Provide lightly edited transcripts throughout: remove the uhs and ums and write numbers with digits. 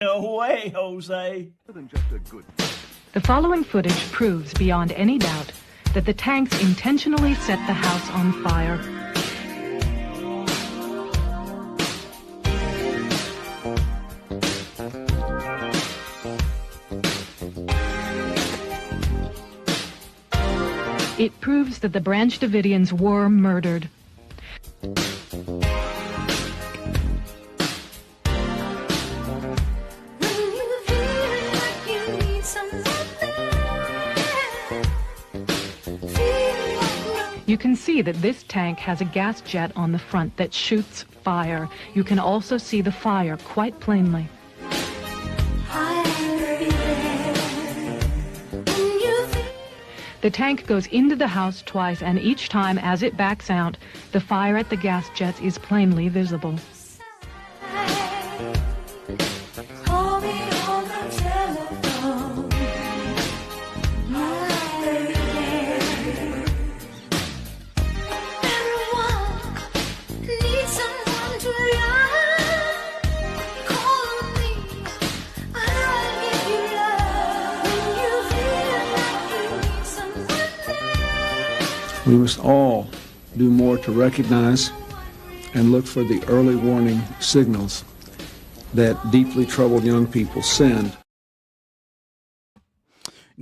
No way, Jose. The following footage proves beyond any doubt that the tanks intentionally set the house on fire. It proves that the Branch Davidians were murdered. You can see that this tank has a gas jet on the front that shoots fire. You can also see the fire quite plainly. The tank goes into the house twice, and each time as it backs out, the fire at the gas jets is plainly visible. We must all do more to recognize and look for the early warning signals that deeply troubled young people send.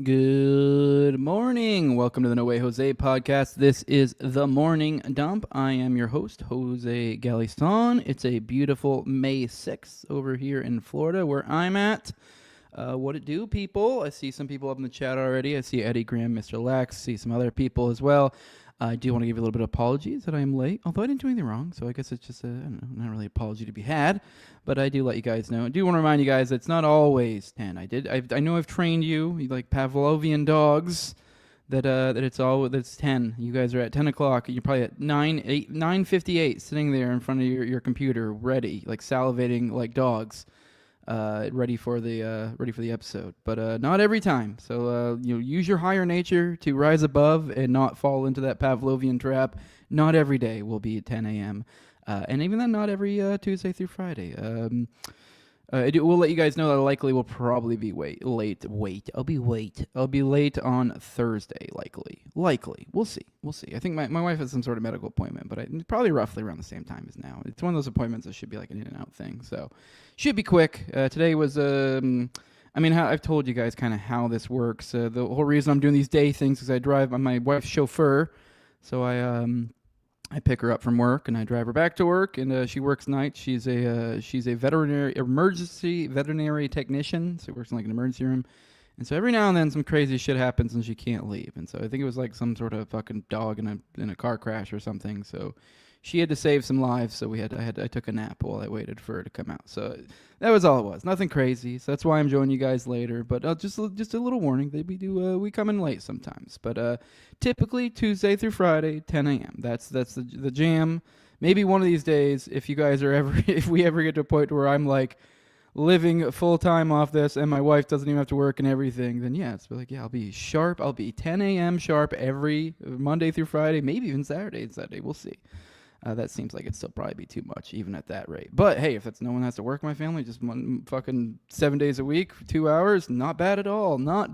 Good morning. Welcome to the No Way Jose podcast. This is The Morning Dump. I am your host, Jose Galison. It's a beautiful May 6th over here in Florida where I'm at. What it do, people? I see some people up in the chat already. I see Eddie Graham, Mr. Lex, see some other people as well. I do want to give you a little bit of apologies that I am late, although I didn't do anything wrong, so I guess it's just I don't know, not really an apology to be had, but I do let you guys know. I do want to remind you guys that it's not always 10. I know I've trained you like Pavlovian dogs, that it's 10. You guys are at 10 o'clock. You're probably at 9:58, sitting there in front of your computer, ready, like salivating like dogs. Ready for the episode, but not every time. So use your higher nature to rise above and not fall into that Pavlovian trap. Not every day will be at 10 a.m. And even then, not every Tuesday through Friday. We'll let you guys know that I likely will probably be late. I'll be late on Thursday, likely. We'll see. I think my wife has some sort of medical appointment, but probably roughly around the same time as now. It's one of those appointments that should be like an in and out thing, so should be quick. Today was I've told you guys kind of how this works. The whole reason I'm doing these day things is I drive. I'm my wife's chauffeur, so I pick her up from work and I drive her back to work, and she works nights. She's a emergency veterinary technician, so she works in like an emergency room. And so every now and then some crazy shit happens and she can't leave. And so I think it was like some sort of fucking dog in a car crash or something. So she had to save some lives, so I took a nap while I waited for her to come out. So that was all it was. Nothing crazy. So that's why I'm joining you guys later. But just a little warning that we come in late sometimes. But typically Tuesday through Friday, 10 a.m. That's the jam. Maybe one of these days, if we ever get to a point where I'm like living full time off this and my wife doesn't even have to work and everything, then yeah, it's like, yeah, I'll be sharp. I'll be 10 a.m. sharp every Monday through Friday, maybe even Saturday and Sunday. We'll see. That seems like it'd still probably be too much, even at that rate. But hey, if it's no one has to work in my family, just one fucking 7 days a week, 2 hours, not bad at all. But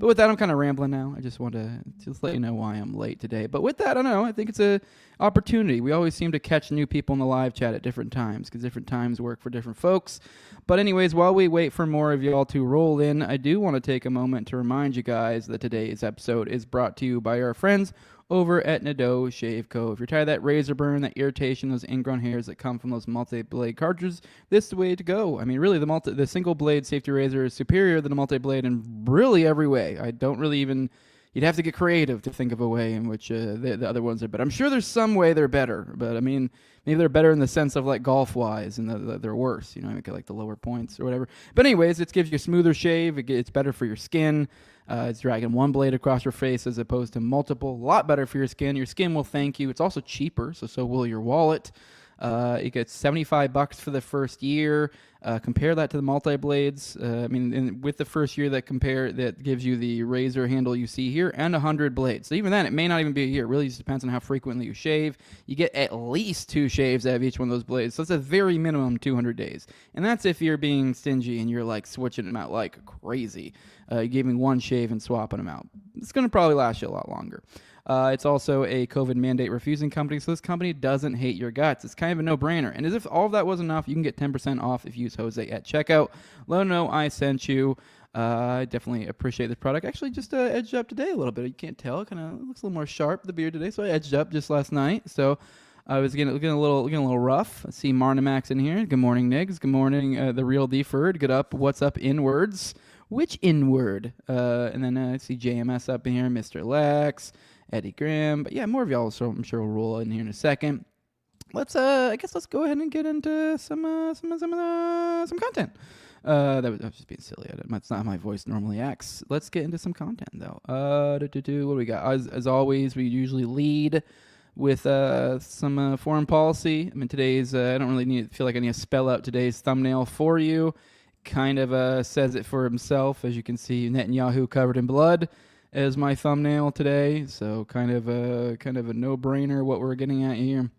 with that, I'm kind of rambling now. I just want to just let you know why I'm late today. But with that, I don't know. I think it's a opportunity. We always seem to catch new people in the live chat at different times because different times work for different folks. But anyways, while we wait for more of y'all to roll in, I do want to take a moment to remind you guys that today's episode is brought to you by our friends over at NWJ. If you're tired of that razor burn, that irritation, those ingrown hairs that come from those multi-blade cartridges, this is the way to go. I mean, really, the single-blade safety razor is superior than the multi-blade in really every way. I don't really even... You'd have to get creative to think of a way in which the other ones are better. I'm sure there's some way they're better, but I mean, maybe they're better in the sense of like golf-wise, and they're worse. Get like the lower points or whatever. But anyways, it gives you a smoother shave. It's better for your skin. It's dragging one blade across your face as opposed to multiple. A lot better for your skin. Your skin will thank you. It's also cheaper, so will your wallet. It gets $75 for the first year. Compare that to the multi-blades. With the first year that gives you the razor handle you see here and 100 blades. So even then, it may not even be a year. It really just depends on how frequently you shave. You get at least 2 shaves out of each one of those blades. So it's a very minimum 200 days. And that's if you're being stingy and you're like switching them out like crazy. Giving 1 shave and swapping them out. It's going to probably last you a lot longer. It's also a COVID mandate refusing company, so this company doesn't hate your guts. It's kind of a no-brainer. And as if all of that was enough, you can get 10% off if you use Jose at checkout. Let them know I sent you. I definitely appreciate this product. Actually, just edged up today a little bit. You can't tell. It kind of looks a little more sharp, the beard today, so I edged up just last night. So I was getting a little rough. I see Marnamax in here. Good morning, Niggs. Good morning, the real Deferred. Good up. What's up, inwards? Which inward? And then I see JMS up in here, Mr. Lex, Eddie Graham. But yeah, more of y'all, so I'm sure we'll roll in here in a second. Let's go ahead and get into some content. That was just being silly. That's not how my voice normally acts. Let's get into some content though. What do we got? As always, we usually lead with some foreign policy. I mean, today's I don't really feel like I need to spell out today's thumbnail for you. Kind of says it for himself. As you can see, Netanyahu covered in blood as my thumbnail today. So kind of a no-brainer what we're getting at here.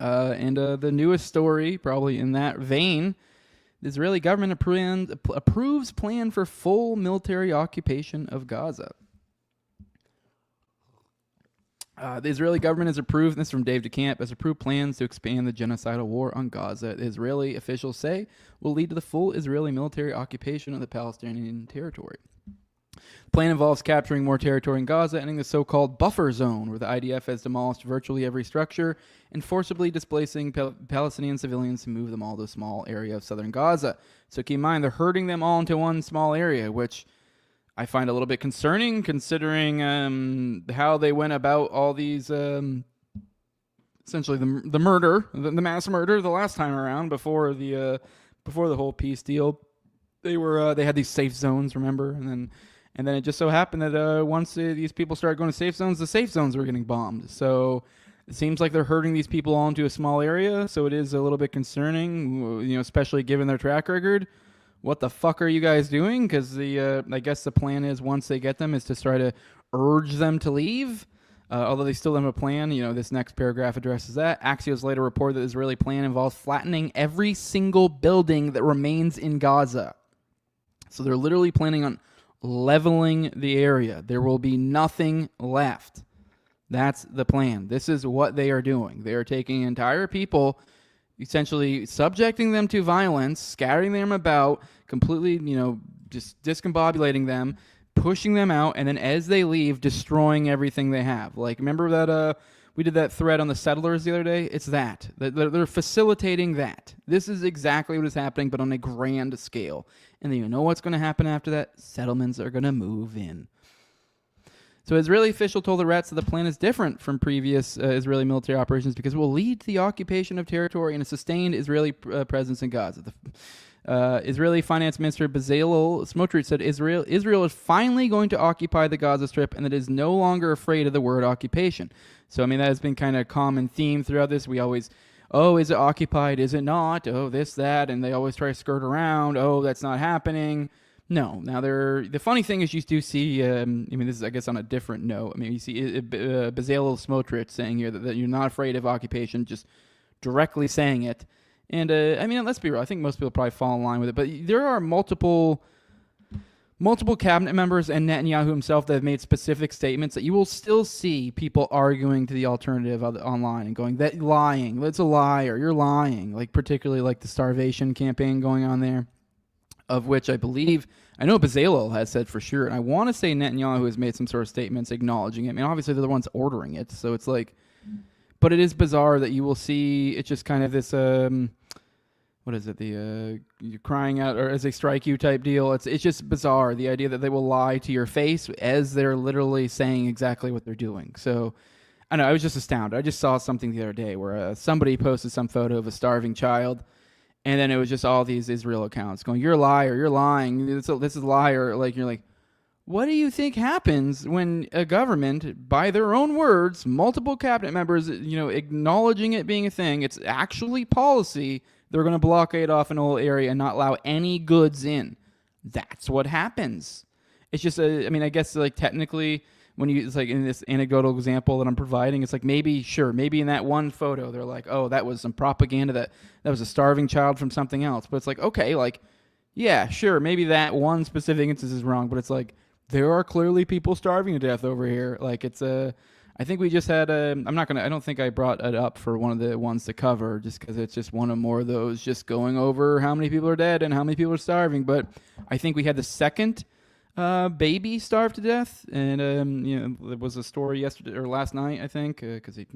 And the newest story, probably in that vein, the Israeli government approves plan for full military occupation of Gaza. The Israeli government has approved, this is from Dave DeCamp, has approved plans to expand the genocidal war on Gaza. The Israeli officials say will lead to the full Israeli military occupation of the Palestinian territory. The plan involves capturing more territory in Gaza, ending the so-called buffer zone, where the IDF has demolished virtually every structure, and forcibly displacing Palestinian civilians to move them all to a small area of southern Gaza. So keep in mind, they're herding them all into one small area, which I find a little bit concerning, considering how they went about all these, essentially the murder, the mass murder, the last time around before the whole peace deal. They had these safe zones, remember, and then it just so happened that once these people started going to safe zones, the safe zones were getting bombed. So it seems like they're herding these people all into a small area. So it is a little bit concerning, especially given their track record. What the fuck are you guys doing? Because I guess the plan is once they get them is to try to urge them to leave. Although they still have a plan. This next paragraph addresses that. Axios later reported that the Israeli plan involves flattening every single building that remains in Gaza. So they're literally planning on leveling the area. There will be nothing left. That's the plan. This is what they are doing. They are taking entire people, essentially subjecting them to violence, scattering them about, completely, just discombobulating them, pushing them out, and then as they leave, destroying everything they have. Like, remember that we did that thread on the settlers the other day? It's that. They're facilitating that. This is exactly what is happening, but on a grand scale. And then you know what's going to happen after that? Settlements are going to move in. So Israeli official told the Rats that the plan is different from previous Israeli military operations because it will lead to the occupation of territory and a sustained Israeli presence in Gaza. The Israeli Finance Minister Bezalel Smotrich said Israel is finally going to occupy the Gaza Strip and that it is no longer afraid of the word occupation. So, that has been kind of a common theme throughout this. We always, is it occupied? Is it not? Oh, this, that. And they always try to skirt around. Oh, that's not happening. No. Now, the funny thing is you do see, this is, I guess, on a different note. You see Bezalel Smotrich saying here that you're not afraid of occupation, just directly saying it. And, let's be real. I think most people probably fall in line with it. But there are multiple cabinet members and Netanyahu himself that have made specific statements that you will still see people arguing to the alternative online and going, that lying, that's a liar, you're lying. Like, particularly like the starvation campaign going on there, of which I know Bezalel has said for sure. And I want to say Netanyahu has made some sort of statements acknowledging it. Obviously they're the ones ordering it. So it's like, but it is bizarre that you will see, it's just kind of this, what is it? You're crying out or as they strike you type deal. It's just bizarre. The idea that they will lie to your face as they're literally saying exactly what they're doing. So I know I was just astounded. I just saw something the other day where somebody posted some photo of a starving child, and then it was just all these Israel accounts going, "You're a liar. You're lying. This is a liar." Like you're like, what do you think happens when a government, by their own words, multiple cabinet members, acknowledging it being a thing, it's actually policy, they're going to blockade off an whole area and not allow any goods in? That's what happens. It's just, I guess, like, technically, it's like in this anecdotal example that I'm providing, it's like maybe in that one photo, they're like, oh, that was some propaganda, that was a starving child from something else. But it's like, okay, like, yeah, sure, maybe that one specific instance is wrong, but it's like, there are clearly people starving to death over here. Like, it's I think we just had I don't think I brought it up for one of the ones to cover, just because it's just one of more of those just going over how many people are dead and how many people are starving. But I think we had the second baby starved to death, and there was a story yesterday or last night, I think, because he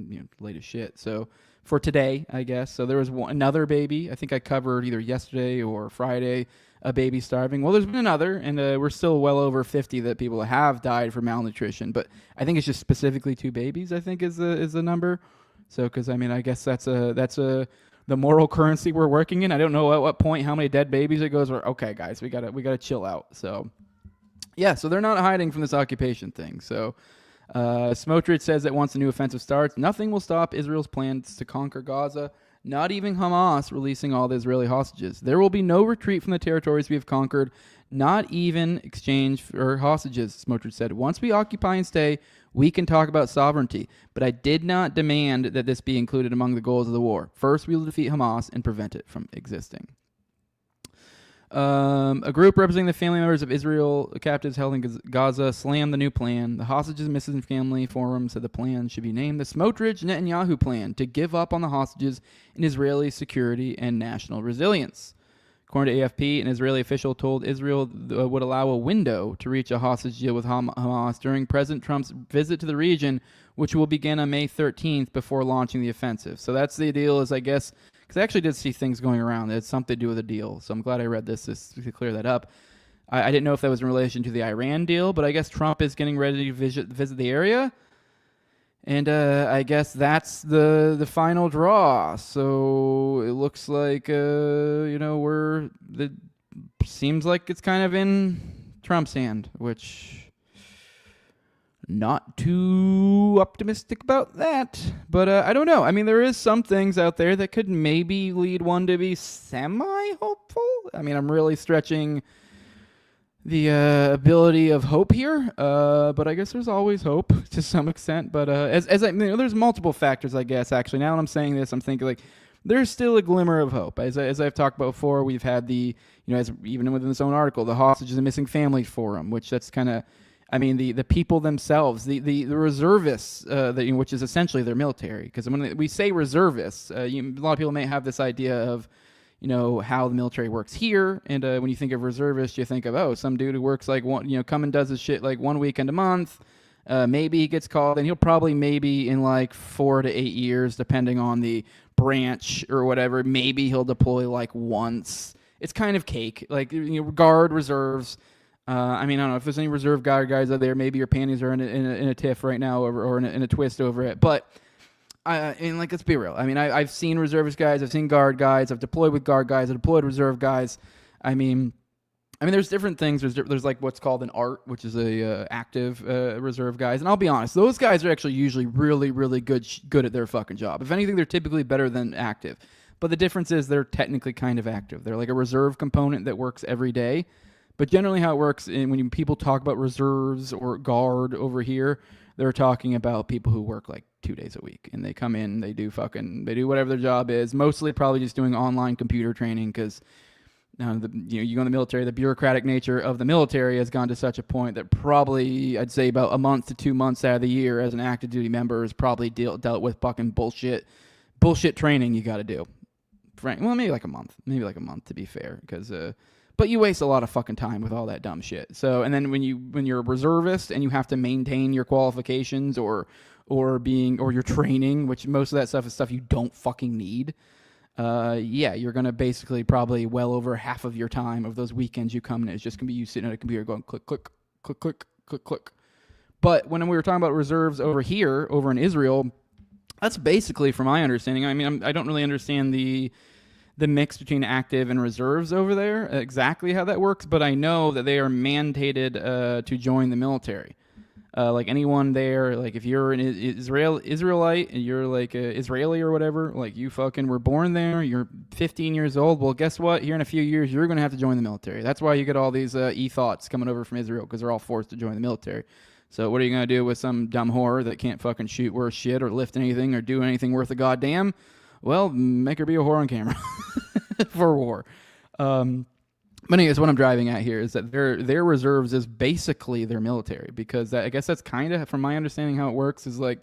late as shit. So for today, I guess. So there was another baby. I think I covered either yesterday or Friday, a baby starving. Well, there's been another, and we're still well over 50 that people have died from malnutrition. But I think it's just specifically 2 babies, I think, is the number. So, because I guess that's the moral currency we're working in. I don't know at what point how many dead babies it goes. Okay, guys, we gotta chill out. So, yeah, so they're not hiding from this occupation thing. So, Smotrich says that once the new offensive starts, nothing will stop Israel's plans to conquer Gaza, not even Hamas releasing all the Israeli hostages. There will be no retreat from the territories we have conquered, not even exchange for hostages, Smotrich said. Once we occupy and stay, we can talk about sovereignty, but I did not demand that this be included among the goals of the war. First, we will defeat Hamas and prevent it from existing. A group representing the family members of Israel captives held in Gaza slammed the new plan. The Hostages and Missing Family Forum said the plan should be named the Smotrich-Netanyahu Plan to give up on the hostages in Israeli security and national resilience. According to AFP, an Israeli official told Israel would allow a window to reach a hostage deal with Hamas during President Trump's visit to the region, which will begin on May 13th before launching the offensive. So that's the deal, is I guess, because I actually did see things going around that had something to do with a deal. So I'm glad I read this to clear that up. I didn't know if that was in relation to the Iran deal, but I guess Trump is getting ready to visit the area. And I guess that's the final draw. So it looks like, seems like it's kind of in Trump's hand, which... not too optimistic about that, but I don't know. I mean, there is some things out there that could maybe lead one to be semi-hopeful. I mean, I'm really stretching the ability of hope here, but I guess there's always hope to some extent. But there's multiple factors, I guess. Actually, now that I'm saying this, I'm thinking like there's still a glimmer of hope. As I've talked about before, we've had as even within this own article, the Hostages and Missing Families Forum, which that's kind of. I mean, the people themselves, the reservists, which is essentially their military. Because when we say reservists, a lot of people may have this idea of, how the military works here. And when you think of reservists, you think of, some dude who works like come and does his shit like 1 weekend a month. Maybe he gets called, and he'll probably maybe in like 4 to 8 years, depending on the branch or whatever, maybe he'll deploy like once. It's kind of cake, like guard reserves. I don't know if there's any reserve guys out there. Maybe your panties are in a tiff right now, or in a twist over it. But let's be real. I mean, I've seen reservist guys. I've seen guard guys. I've deployed with guard guys. I've deployed reserve guys. I mean, there's different things. There's like what's called an ART, which is a active reserve guys. And I'll be honest, those guys are actually usually really, really good at their fucking job. If anything, they're typically better than active. But the difference is they're technically kind of active. They're like a reserve component that works every day. But generally how it works, when people talk about reserves or guard over here, they're talking about people who work like 2 days a week. And they come in, they do whatever their job is. Mostly probably just doing online computer training because, you go in the military, the bureaucratic nature of the military has gone to such a point that probably, I'd say about a month to 2 months out of the year as an active duty member is probably dealt with fucking bullshit training you got to do. Well, maybe like a month to be fair, because... But you waste a lot of fucking time with all that dumb shit. So, and then when you're a reservist and you have to maintain your qualifications or your training, which most of that stuff is stuff you don't fucking need. You're gonna basically probably well over half of your time of those weekends you come in is just gonna be you sitting at a computer going click, click, click, click, click, click. But when we were talking about reserves over in Israel, that's basically, from my understanding. I mean, I don't really understand the the mix between active and reserves over there, exactly how that works, but I know that they are mandated to join the military. Like anyone there, like if you're an Israelite and you're like Israeli or whatever, like you fucking were born there, you're 15 years old, well, guess what? Here in a few years, you're going to have to join the military. That's why you get all these e-thoughts coming over from Israel, because they're all forced to join the military. So what are you going to do with some dumb whore that can't fucking shoot worth shit or lift anything or do anything worth a goddamn? Well, make her be a whore on camera for war. But anyways, what I'm driving at here is that their reserves is basically their military, because I guess that's kind of, from my understanding, how it works is like,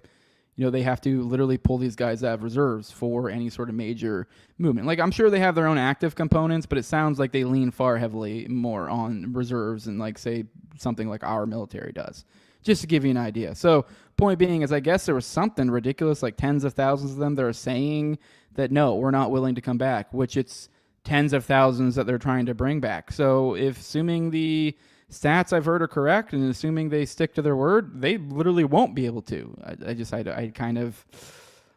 they have to literally pull these guys out of reserves for any sort of major movement. Like, I'm sure they have their own active components, but it sounds like they lean far heavily more on reserves and, like, say, something like our military does. Just to give you an idea. So, point being is I guess there was something ridiculous, like tens of thousands of them that are saying that, no, we're not willing to come back, which it's tens of thousands that they're trying to bring back. So if assuming the stats I've heard are correct and assuming they stick to their word, they literally won't be able to. I kind of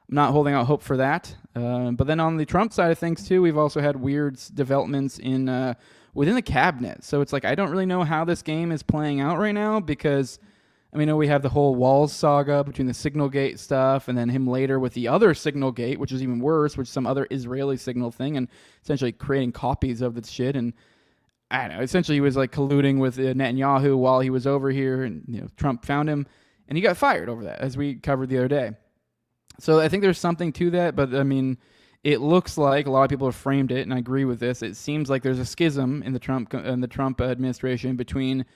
not holding out hope for that. But then on the Trump side of things too, we've also had weird developments in within the cabinet. So it's like I don't really know how this game is playing out right now, because I mean, we have the whole Walls saga between the SignalGate stuff and then him later with the other SignalGate, which is even worse, which is some other Israeli signal thing, and essentially creating copies of this shit. And I don't know, essentially he was like colluding with Netanyahu while he was over here, and Trump found him and he got fired over that, as we covered the other day. So I think there's something to that, but I mean, it looks like a lot of people have framed it, and I agree with this. It seems like there's a schism in the Trump administration between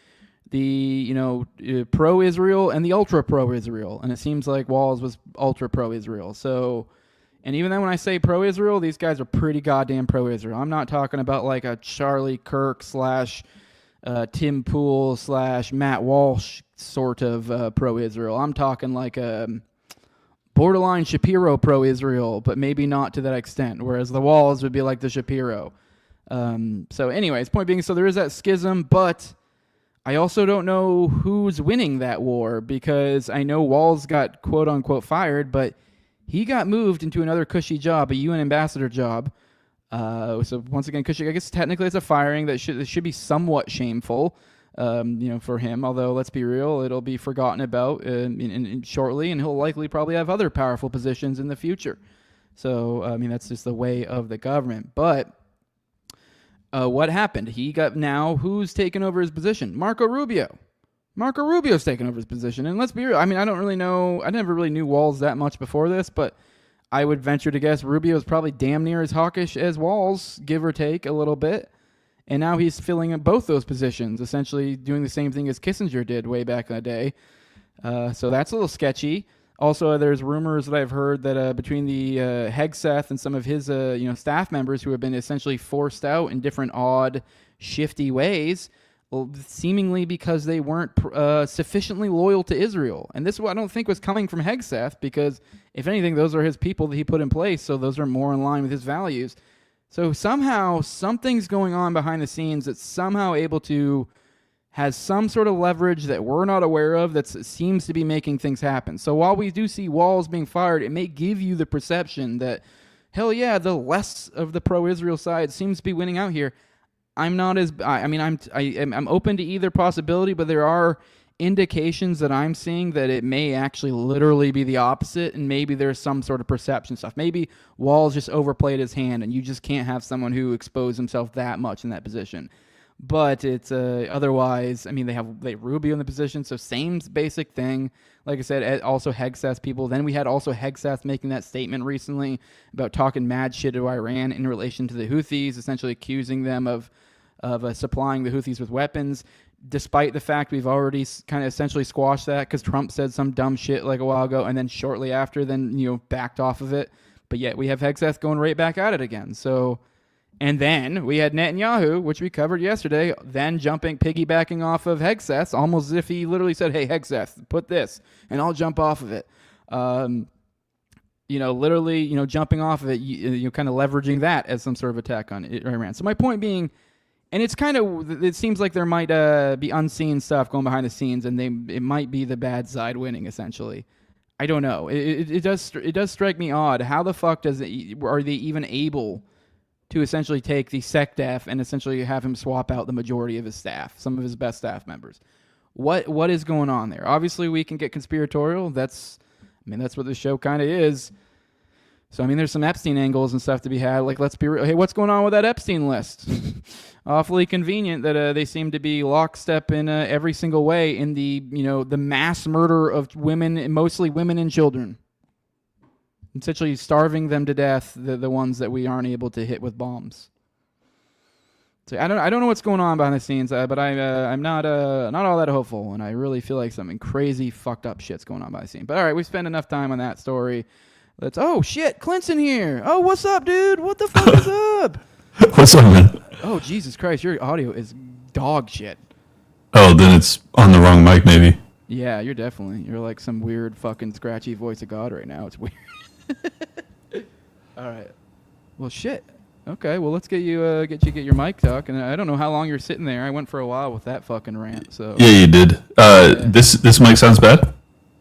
the pro-Israel and the ultra pro-Israel, and it seems like Walls was ultra pro-Israel. So, and even then when I say pro-Israel, these guys are pretty goddamn pro-Israel. I'm not talking about like a Charlie Kirk / Tim Pool / Matt Walsh sort of pro-Israel. I'm talking like a borderline Shapiro pro-Israel, but maybe not to that extent, whereas the Walls would be like the Shapiro. So anyways, point being, so there is that schism, but I also don't know who's winning that war, because I know Walls got quote-unquote fired, but he got moved into another cushy job, a UN ambassador job. So once again, cushy. I guess technically it's a firing that should be somewhat shameful, for him. Although let's be real, it'll be forgotten about shortly, and he'll likely probably have other powerful positions in the future. So I mean, that's just the way of the government. But what happened? Who's taken over his position? Marco Rubio. Marco Rubio's taken over his position. And let's be real, I mean, I don't really know, I never really knew Walls that much before this, but I would venture to guess Rubio is probably damn near as hawkish as Walls, give or take a little bit. And now he's filling in both those positions, essentially doing the same thing as Kissinger did way back in the day. So that's a little sketchy. Also, there's rumors that I've heard that between the Hegseth and some of his staff members who have been essentially forced out in different odd, shifty ways, seemingly because they weren't sufficiently loyal to Israel. And this I don't think was coming from Hegseth, because if anything, those are his people that he put in place, so those are more in line with his values. So somehow something's going on behind the scenes that's somehow able to has some sort of leverage that we're not aware of that seems to be making things happen. So while we do see Walls being fired, it may give you the perception that, hell yeah, the less of the pro-Israel side seems to be winning out here. I'm not as, I mean, I'm open to either possibility, but there are indications that I'm seeing that it may actually literally be the opposite, and maybe there's some sort of perception stuff. Maybe Walls just overplayed his hand, and you just can't have someone who exposed himself that much in that position. But it's otherwise, I mean, they have Rubio in the position, so same basic thing. Like I said, also Hegseth people. Then we had also Hegseth making that statement recently about talking mad shit to Iran in relation to the Houthis, essentially accusing them of supplying the Houthis with weapons, despite the fact we've already kind of essentially squashed that because Trump said some dumb shit like a while ago, and then shortly after, backed off of it. But yet we have Hegseth going right back at it again. So. And then we had Netanyahu, which we covered yesterday, then piggybacking off of Hegseth, almost as if he literally said, hey, Hegseth, put this, and I'll jump off of it. Literally, jumping off of it, kind of leveraging that as some sort of attack on Iran. So my point being, and it seems like there might be unseen stuff going behind the scenes, and it might be the bad side winning, essentially. I don't know. It does strike me odd. How the fuck are they even able to essentially take the SecDef and essentially have him swap out the majority of his staff, some of his best staff members. What is going on there? Obviously, we can get conspiratorial. That's what the show kind of is. So, there's some Epstein angles and stuff to be had. Like, let's be real. Hey, what's going on with that Epstein list? Awfully convenient that they seem to be lockstep in every single way in the mass murder of women, mostly women and children. Essentially starving them to death, the ones that we aren't able to hit with bombs. So I don't know what's going on behind the scenes, but I'm not all that hopeful, and I really feel like something crazy, fucked up shit's going on behind the scenes. But all right, we spent enough time on that story. Oh shit, Clint's in here. Oh, what's up, dude? What the fuck is up? What's up, man? Oh, Jesus Christ, your audio is dog shit. Oh, then it's on the wrong mic, maybe. Yeah, you're like some weird fucking scratchy voice of God right now. It's weird. All right. Well, shit. Okay. Well, let's get your mic talk. And I don't know how long you're sitting there. I went for a while with that fucking rant. So. Yeah, you did. This mic sounds bad.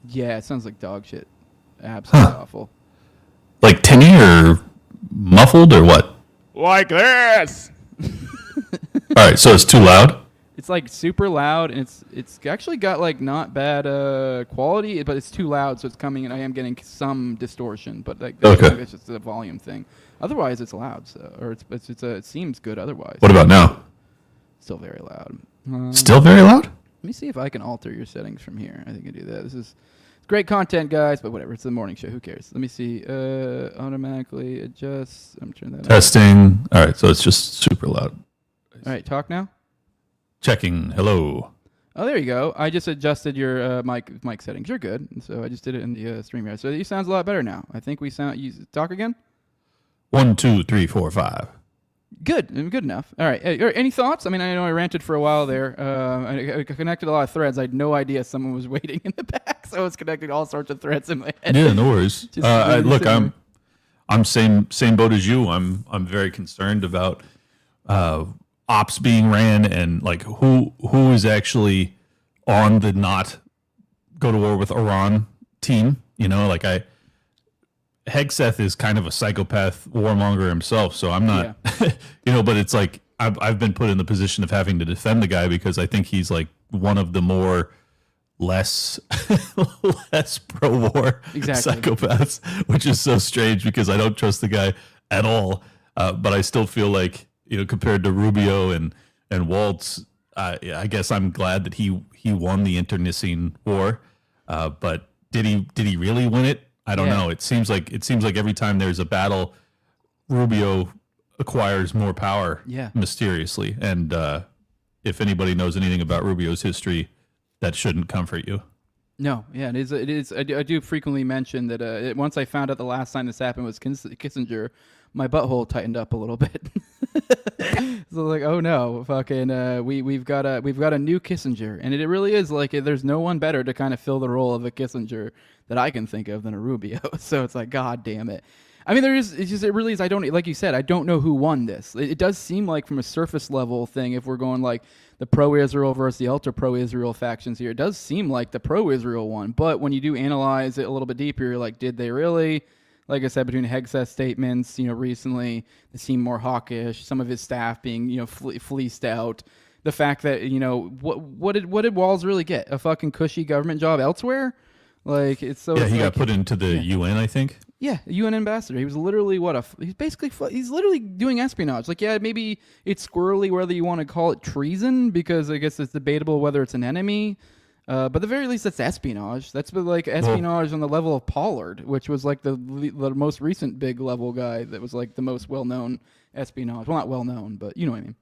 Yeah, it sounds like dog shit. Absolutely awful. Like tinny or muffled or what? Like this. All right. So it's too loud. It's like super loud, and it's actually got like not bad quality, but it's too loud, so it's coming, and I am getting some distortion. But like, okay, it's just a volume thing. Otherwise, it's loud, it seems good. Otherwise, what about now? Still very loud. Still very loud. Let me see if I can alter your settings from here. I think I can do that. This is great content, guys, but whatever. It's the morning show. Who cares? Let me see. Automatically adjust. I'm turning that. Testing. All right, so it's just super loud. All right, talk now. Checking. Hello. Oh, there you go. I just adjusted your mic settings. You're good. So I just did it in the StreamYard. So you sounds a lot better now. I think we sound. You talk again. 1, 2, 3, 4, 5. Good enough. All right. Any thoughts? I know I ranted for a while there. I connected a lot of threads. I had no idea someone was waiting in the back, so I was connecting all sorts of threads in my head. Yeah, no worries. Look, I'm same boat as you. I'm very concerned about ops being ran and like who is actually on the not go to war with Iran team. Hegseth is kind of a psychopath warmonger himself, so I'm not, but it's like I've been put in the position of having to defend the guy because I think he's like one of the more less pro-war psychopaths, which is so strange because I don't trust the guy at all. But I still feel like, compared to Rubio and Waltz, I guess I'm glad that he won the internecine war. But did he really win it? I don't know. It seems like every time there's a battle, Rubio acquires more power mysteriously. And if anybody knows anything about Rubio's history, that shouldn't comfort you. No, yeah, it is. I do frequently mention that once I found out the last time this happened was Kissinger, my butthole tightened up a little bit. So like, oh no, fucking, we've got a new Kissinger, and it really is like there's no one better to kind of fill the role of a Kissinger that I can think of than a Rubio. So it's like, God damn it. It really is. I don't, like you said, I don't know who won this. It does seem like from a surface level thing, if we're going like the pro-Israel versus the ultra pro-Israel factions here, it does seem like the pro-Israel won. But when you do analyze it a little bit deeper, you're like, did they really? Like I said, between Hegseth's statements, recently, they seem more hawkish. Some of his staff being, fleeced out. The fact that, what did Walls really get? A fucking cushy government job elsewhere? Like, it's so. Yeah, he got put into the UN, I think. Yeah, a UN ambassador. He was literally he's literally doing espionage. Like, yeah, maybe it's squirrely whether you want to call it treason, because I guess it's debatable whether it's an enemy. But at the very least, that's espionage. That's like espionage on the level of Pollard, which was like the most recent big level guy that was like the most well-known espionage. Well, not well-known, but you know what I mean.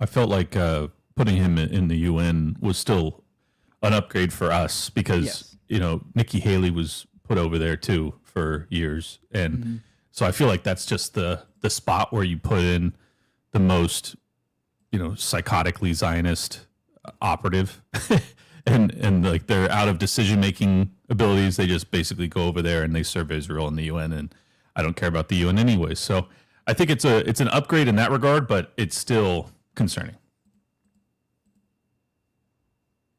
I felt like putting him in the UN was still an upgrade for us because, Nikki Haley was put over there too for years. And so I feel like that's just the spot where you put in the most, psychotically Zionist operative. And like they're out of decision-making abilities. They just basically go over there and they serve Israel in the UN. And I don't care about the UN anyways. So I think it's an upgrade in that regard, but it's still concerning.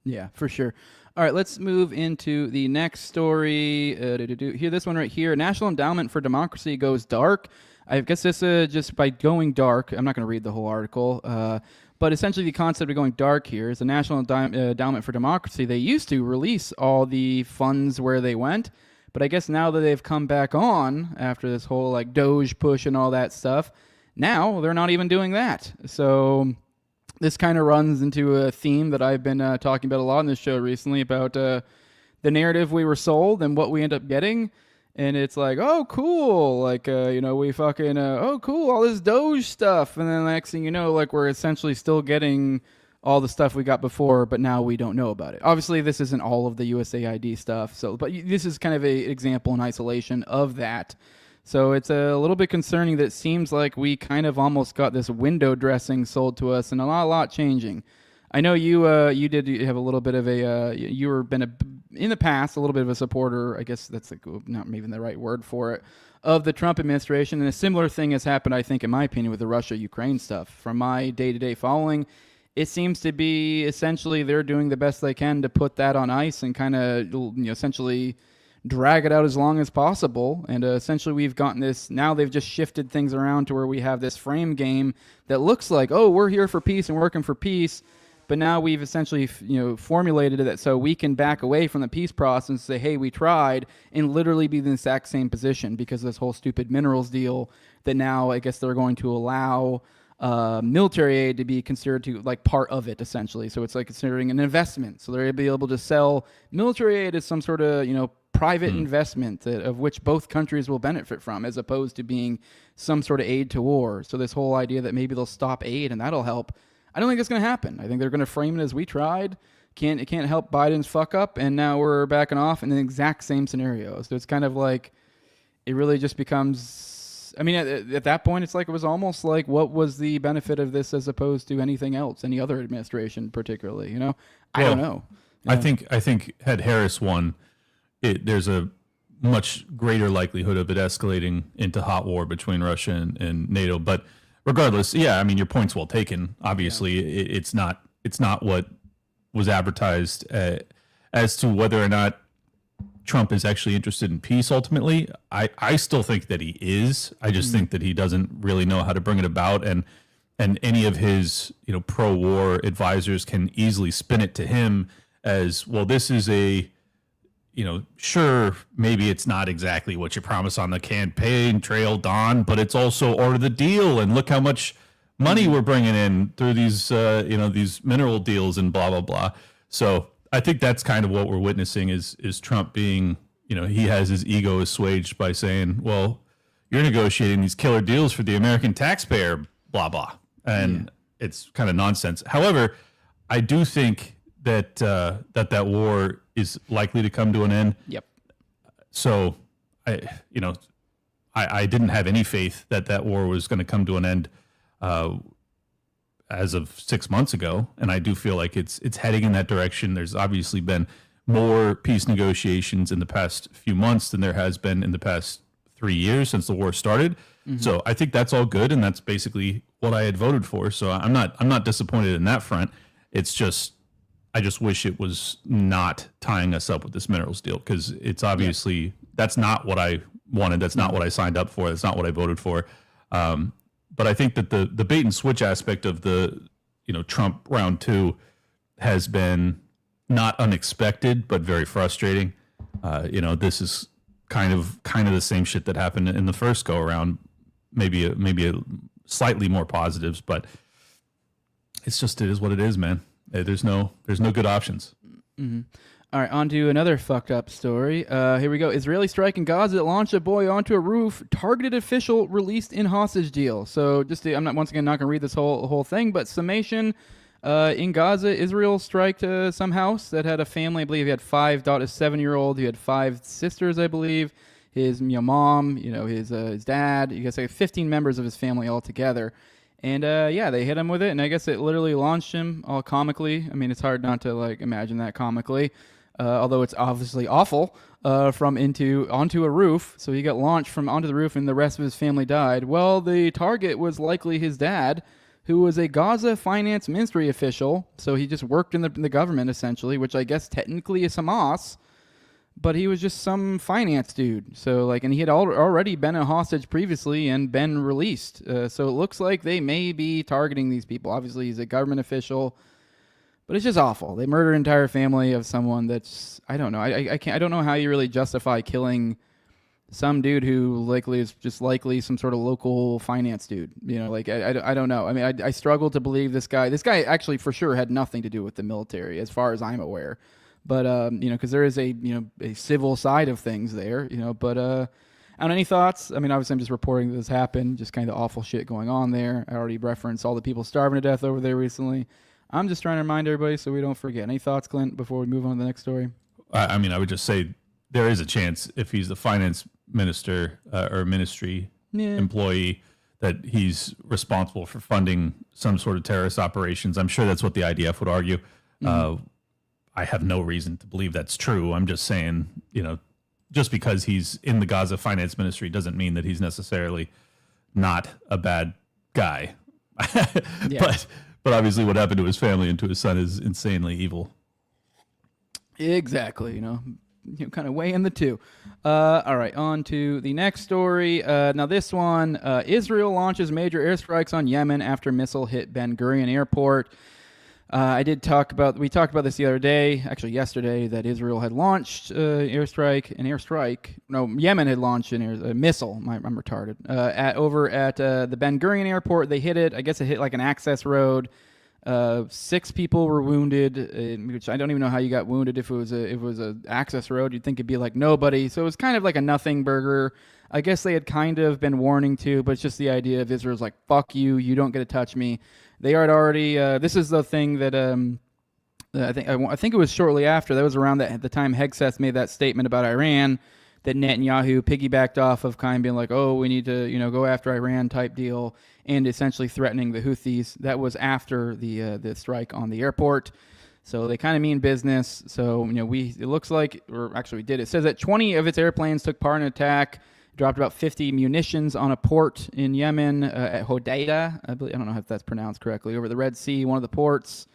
Yeah, for sure. All right, let's move into the next story. Here, this one right here. National Endowment for Democracy goes dark. I guess this just by going dark. I'm not going to read the whole article, but essentially the concept of going dark here is the National Endowment for Democracy. They used to release all the funds where they went, but I guess now that they've come back on after this whole like Doge push and all that stuff, now they're not even doing that. So this kind of runs into a theme that I've been talking about a lot in this show recently about the narrative we were sold and what we end up getting. And it's like, oh, cool. Like, we fucking, oh, cool, all this Doge stuff. And then the next thing you know, like, we're essentially still getting all the stuff we got before, but now we don't know about it. Obviously, this isn't all of the USAID stuff. So, but this is kind of an example in isolation of that. So it's a little bit concerning that it seems like we kind of almost got this window dressing sold to us and a lot changing. I know you did have a little bit of a you were been in the past a little bit of a supporter. I guess that's not even the right word for it, of the Trump administration, and a similar thing has happened, I think, in my opinion, with the Russia-Ukraine stuff. From my day-to-day following, it seems to be essentially they're doing the best they can to put that on ice and kind of essentially drag it out as long as possible. And essentially we've gotten this, now they've just shifted things around to where we have this frame game that looks like, oh, we're here for peace and working for peace. But now we've essentially, formulated it so we can back away from the peace process and say, hey, we tried, and literally be in the exact same position because of this whole stupid minerals deal that now I guess they're going to allow military aid to be considered to like part of it essentially. So it's like considering an investment. So they're be able to sell military aid as some sort of, private investment of which both countries will benefit from, as opposed to being some sort of aid to war. So this whole idea that maybe they'll stop aid and that'll help, I don't think that's going to happen. I think they're going to frame it as we tried. It can't help Biden's fuck up, and now we're backing off in the exact same scenario. So it's kind of like it really just becomes. I mean, at that point, it's like it was almost like what was the benefit of this as opposed to anything else, any other administration, particularly. I don't know. I think had Harris won, there's a much greater likelihood of it escalating into hot war between Russia and NATO, but. Regardless, yeah, I mean, your point's well taken. Obviously, it's not what was advertised as to whether or not Trump is actually interested in peace. Ultimately, I still think that he is. I just think that he doesn't really know how to bring it about, and any of his pro-war advisors can easily spin it to him as, well, this is a. Sure, maybe it's not exactly what you promised on the campaign trail, Don, but it's also part of the deal. And look how much money we're bringing in through these, these mineral deals and blah, blah, blah. So I think that's kind of what we're witnessing is Trump being, he has his ego assuaged by saying, well, you're negotiating these killer deals for the American taxpayer, blah, blah. And it's kind of nonsense. However, I do think that that war is likely to come to an end. Yep. So I didn't have any faith that war was going to come to an end as of 6 months ago, and I do feel like it's heading in that direction. There's obviously been more peace negotiations in the past few months than there has been in the past 3 years since the war started. Mm-hmm. So I think that's all good, and that's basically what I had voted for. So I'm not disappointed in that front. It's just I just wish it was not tying us up with this minerals deal, because it's obviously that's not what I wanted. That's not what I signed up for. That's not what I voted for. But I think that the bait and switch aspect of the Trump round 2 has been not unexpected, but very frustrating. This is kind of the same shit that happened in the first go around. Maybe a slightly more positives, but it is what it is, man. There's no good options. Mm-hmm. All right, on to another fucked up story. Here we go. Israeli strike in Gaza that launched a boy onto a roof. Targeted official released in hostage deal. So I'm not going to read this whole thing, but summation. In Gaza, Israel striked some house that had a family. I believe he had 5 daughters, 7-year-old. He had 5 sisters, I believe. His mom, his dad. You guys say 15 members of his family altogether. And they hit him with it, and I guess it literally launched him all comically. I mean, it's hard not to imagine that comically, although it's obviously awful. Onto a roof, so he got launched from onto the roof, and the rest of his family died. Well, the target was likely his dad, who was a Gaza finance ministry official. So he just worked in the government essentially, which I guess technically is Hamas. but he was just some finance dude. So like, and he had already been a hostage previously and been released. So it looks like they may be targeting these people. Obviously, he's a government official, but it's just awful. They murdered an entire family of someone that's, I don't know. I can't. I don't know how you really justify killing some dude who likely is just likely some sort of local finance dude. You know, like I don't know. I mean, I struggle to believe this guy. This guy actually for sure had nothing to do with the military, as far as I'm aware. But you know, because there is a civil side of things there. You know, but on any thoughts? I mean, obviously I'm just reporting that this happened. Just kind of awful shit going on there. I already referenced all the people starving to death over there recently. I'm just trying to remind everybody so we don't forget. Any thoughts, Clint, before we move on to the next story? I mean, I would just say there is a chance if he's the finance minister or ministry employee that he's responsible for funding some sort of terrorist operations. I'm sure that's what the IDF would argue. I have no reason to believe that's true. I'm just saying, you know, just because he's in the Gaza finance ministry doesn't mean that he's necessarily not a bad guy. But obviously what happened to his family and to his son is insanely evil. Exactly, you know, kind of weighing the two. All right, on to the next story. Now this one, Israel launches major airstrikes on Yemen after missile hit Ben Gurion Airport. We talked about this the other day, actually yesterday, that Israel had launched Yemen had launched a missile. I'm retarded. Over at the Ben Gurion Airport, they hit it. I guess it hit like an access road. 6 people were wounded, which I don't even know how you got wounded if it was a access road. You'd think it'd be like nobody. So it was kind of like a nothing burger. I guess they had kind of been warning to, but it's just the idea of Israel's like, fuck you, you don't get to touch me. They had already. This is the thing that I think it was shortly after. That was around that at the time Hegseth made that statement about Iran that Netanyahu piggybacked off of, kind of being like, oh, we need to go after Iran type deal, and essentially threatening the Houthis. That was after the strike on the airport. So they kind of mean business. So it looks like, or actually we did. It says that 20 of its airplanes took part in an attack. Dropped about 50 munitions on a port in Yemen at Hodeidah. I don't know if that's pronounced correctly. Over the Red Sea, one of the ports.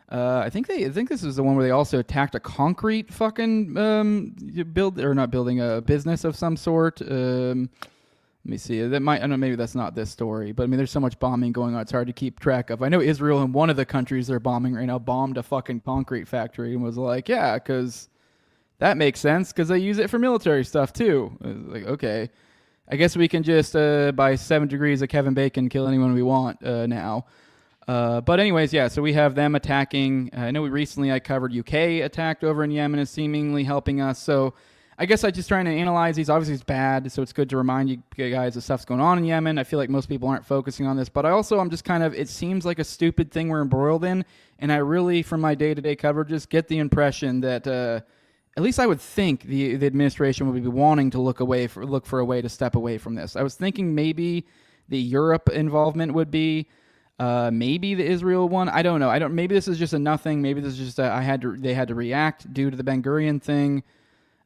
I think this is the one where they also attacked a concrete fucking business of some sort. Let me see. I don't know. Maybe that's not this story, but I mean, there's so much bombing going on. It's hard to keep track of. I know Israel, in one of the countries they're bombing right now, bombed a fucking concrete factory and was like, yeah, because that makes sense because they use it for military stuff too. Like, okay, I guess we can just by 7 degrees of Kevin Bacon kill anyone we want now. But anyways, yeah. So we have them attacking. I know I covered UK attacked over in Yemen is seemingly helping us. So I guess I'm just trying to analyze these. Obviously, it's bad, so it's good to remind you guys of stuff's going on in Yemen. I feel like most people aren't focusing on this, but I'm just kind of. It seems like a stupid thing we're embroiled in, and I really, from my day-to-day coverage, just get the impression that. At least I would think the administration would be wanting to look for a way to step away from this. I was thinking maybe the Europe involvement would be, maybe the Israel one. I don't know. Maybe this is just a nothing. Maybe this is just they had to react due to the Ben Gurion thing.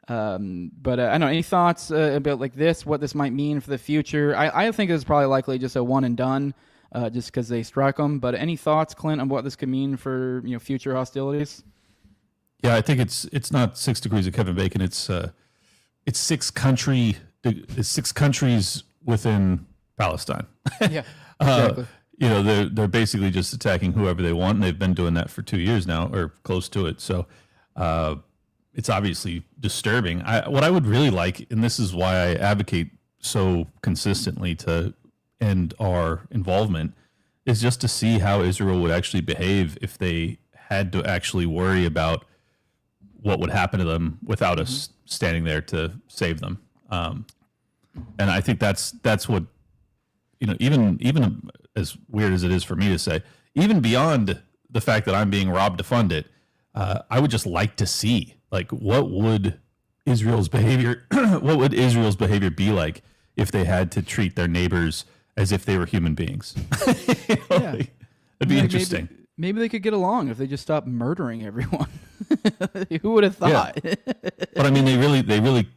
But I don't know. Any thoughts about like this? What this might mean for the future? I think this is probably likely just a one and done, just because they struck them. But any thoughts, Clint, on what this could mean for future hostilities? Yeah, I think it's not 6 degrees of Kevin Bacon. It's 6 countries within Palestine. Yeah, exactly. They're basically just attacking whoever they want, and they've been doing that for 2 years now, or close to it. So it's obviously disturbing. What I would really like, and this is why I advocate so consistently to end our involvement, is just to see how Israel would actually behave if they had to actually worry about what would happen to them without us standing there to save them. And I think that's what, even as weird as it is for me to say, even beyond the fact that I'm being robbed to fund it, I would just like to see, like, what would Israel's behavior be like if they had to treat their neighbors as if they were human beings? It'd be interesting. Maybe they could get along if they just stopped murdering everyone. Who would have thought? Yeah. But I mean, they really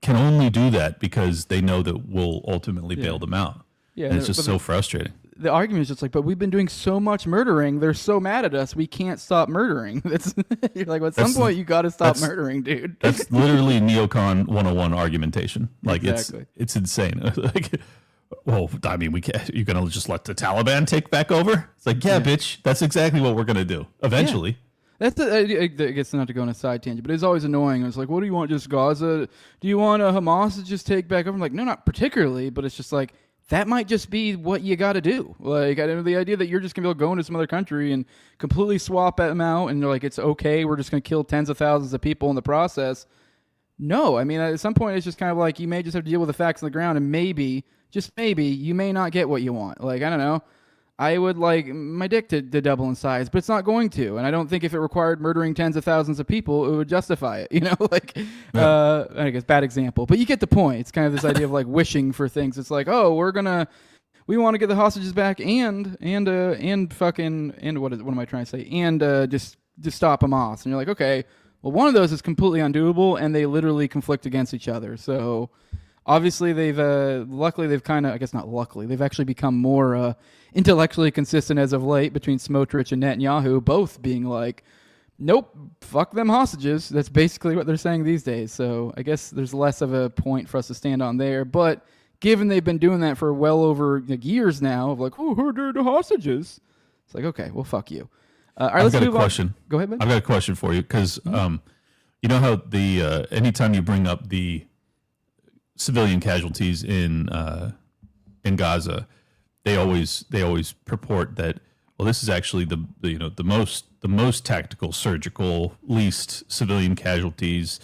can only do that because they know that we'll ultimately bail them out. Yeah, and it's just so frustrating. the argument is just like, but we've been doing so much murdering. They're so mad at us. We can't stop murdering. That's you're like, well, at some point you got to stop murdering, dude. That's literally neocon 101 argumentation. Like Exactly. it's insane. Like, well, I mean, you're gonna just let the Taliban take back over? It's like, yeah, bitch, that's exactly what we're gonna do eventually. Yeah. I guess not to go on a side tangent, but it's always annoying. It's like, what do you want, just Gaza? Do you want Hamas to just take back over? I'm like, no, not particularly, but it's just like, that might just be what you got to do. Like, I don't know, the idea that you're just going to be able to go into some other country and completely swap them out and they're like, it's okay, we're just going to kill tens of thousands of people in the process. No, I mean, at some point, it's just kind of like, you may just have to deal with the facts on the ground and maybe, just maybe, you may not get what you want. Like, I don't know. I would like my dick to double in size, but it's not going to. And I don't think if it required murdering tens of thousands of people, it would justify it. You know, like, I guess bad example, but you get the point. It's kind of this idea of like wishing for things. It's like, oh, we want to get the hostages back and what am I trying to say? And just stop Hamas. And you're like, okay, well, one of those is completely undoable, and they literally conflict against each other. So obviously luckily they've kind of, I guess not luckily, they've actually become more intellectually consistent as of late between Smotrich and Netanyahu, both being like, nope, fuck them hostages. That's basically what they're saying these days. So I guess there's less of a point for us to stand on there. But given they've been doing that for well over years now, of like, oh, who are the hostages? It's like, okay, well, fuck you. All right, I've got a question. Go ahead, man. I've got a question for you because you know how the anytime you bring up the civilian casualties in Gaza, they always purport that, well, this is actually the most tactical, surgical, least civilian casualties.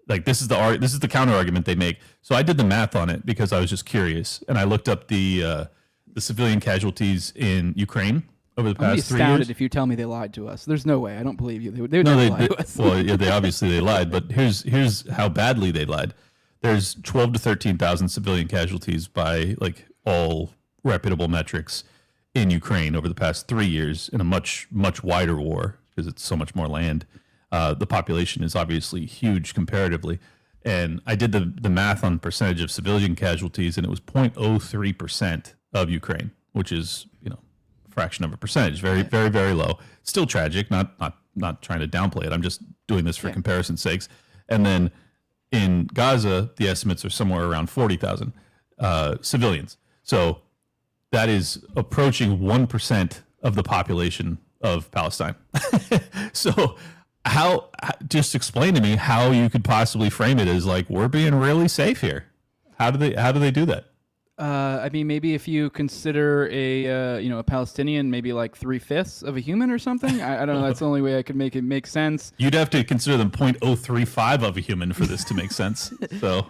Like this is the counter argument they make. So I did the math on it because I was just curious, and I looked up the civilian casualties in Ukraine over the past 3 years. I'm astounded if you tell me they lied to us. There's no way. I don't believe you. They would never lie to us. Well, yeah, they obviously lied, but here's how badly they lied. There's 12 to 13,000 civilian casualties by like all reputable metrics in Ukraine over the past 3 years in a much wider war because it's so much more land. The population is obviously huge comparatively, and I did the math on percentage of civilian casualties, and it was 0.03% of Ukraine, which is a fraction of a percentage, very very very low. Still tragic. Not trying to downplay it. I'm just doing this for comparison's sakes. And then in Gaza, the estimates are somewhere around 40,000 civilians. So that is approaching 1% of the population of Palestine. So just explain to me how you could possibly frame it as like, we're being really safe here. How do they do that? I mean, maybe if you consider a Palestinian, maybe like 3/5 of a human or something. I don't know. That's the only way I could make it make sense. You'd have to consider them 0.035 of a human for this to make sense. So.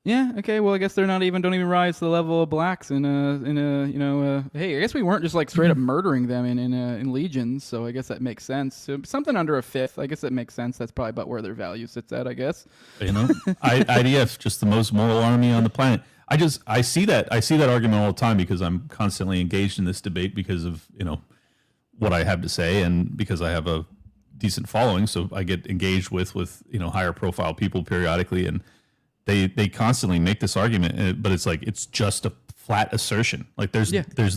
Yeah. Okay. Well, I guess don't even rise to the level of blacks hey, I guess we weren't just like straight up murdering them in legions. So I guess that makes sense. So something under a fifth. I guess that makes sense. That's probably about where their value sits at, I guess. IDF, just the most moral army on the planet. I see that argument all the time because I'm constantly engaged in this debate because of, what I have to say and because I have a decent following. So I get engaged with higher profile people periodically, and they constantly make this argument, but it's like, it's just a flat assertion. Like there's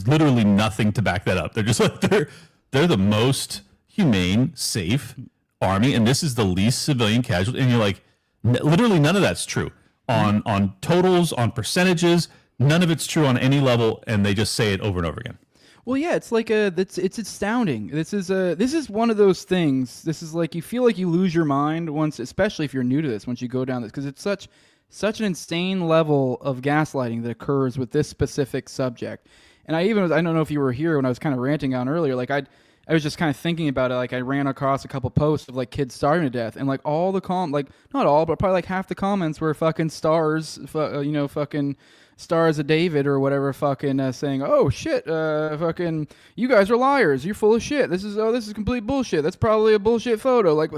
literally nothing to back that up. They're just like, they're the most humane, safe army. And this is the least civilian casualty. And you're like, literally none of that's true. On totals, on percentages, none of it's true on any level, and they just say it over and over again. Well, yeah, it's like it's astounding. This is one of those things. This is like, you feel like you lose your mind once, especially if you're new to this, once you go down this, because it's such an insane level of gaslighting that occurs with this specific subject. And I don't know if you were here when I was kind of ranting on earlier. Like I was just kind of thinking about it. Like I ran across a couple posts of like kids starving to death, and like all the like not all, but probably like half the comments were fucking stars, fucking Stars of David or whatever, fucking saying, oh shit, fucking you guys are liars. You're full of shit. This is complete bullshit. That's probably a bullshit photo. Like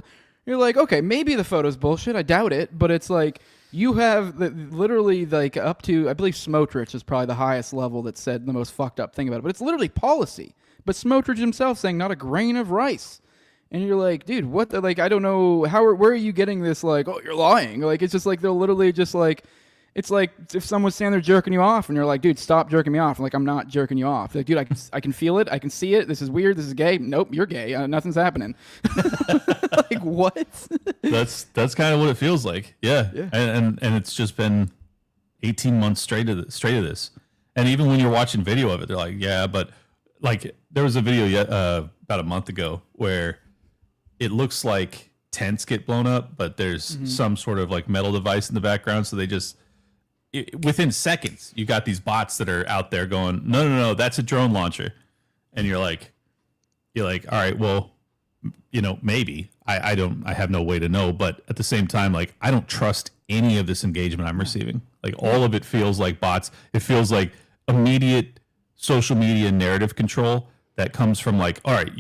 you're like, okay, maybe the photo's bullshit. I doubt it, but it's like, you have literally like up to, I believe Smotrich is probably the highest level that said the most fucked up thing about it, but it's literally policy. But Smotrich himself saying not a grain of rice. And you're like, dude, what the, like, I don't know, where are you getting this, like, oh, you're lying? Like, it's just like, they'll literally just like, It's like if someone's standing there jerking you off, and you're like, dude, stop jerking me off. I'm like, I'm not jerking you off. Like, dude, I can feel it. I can see it. This is weird. This is gay. Nope, you're gay. Nothing's happening. Like, what? That's kind of what it feels like. Yeah. And it's just been 18 months straight of this. And even when you're watching video of it, they're like, yeah, but like there was a video about a month ago where it looks like tents get blown up, but there's some sort of like metal device in the background. So they just, within seconds, you got these bots that are out there going, no, that's a drone launcher. And you're like, all right, well, maybe I have no way to know, but at the same time, like, I don't trust any of this engagement I'm receiving. Like, all of it feels like bots. It feels like immediate social media narrative control that comes from like, all right,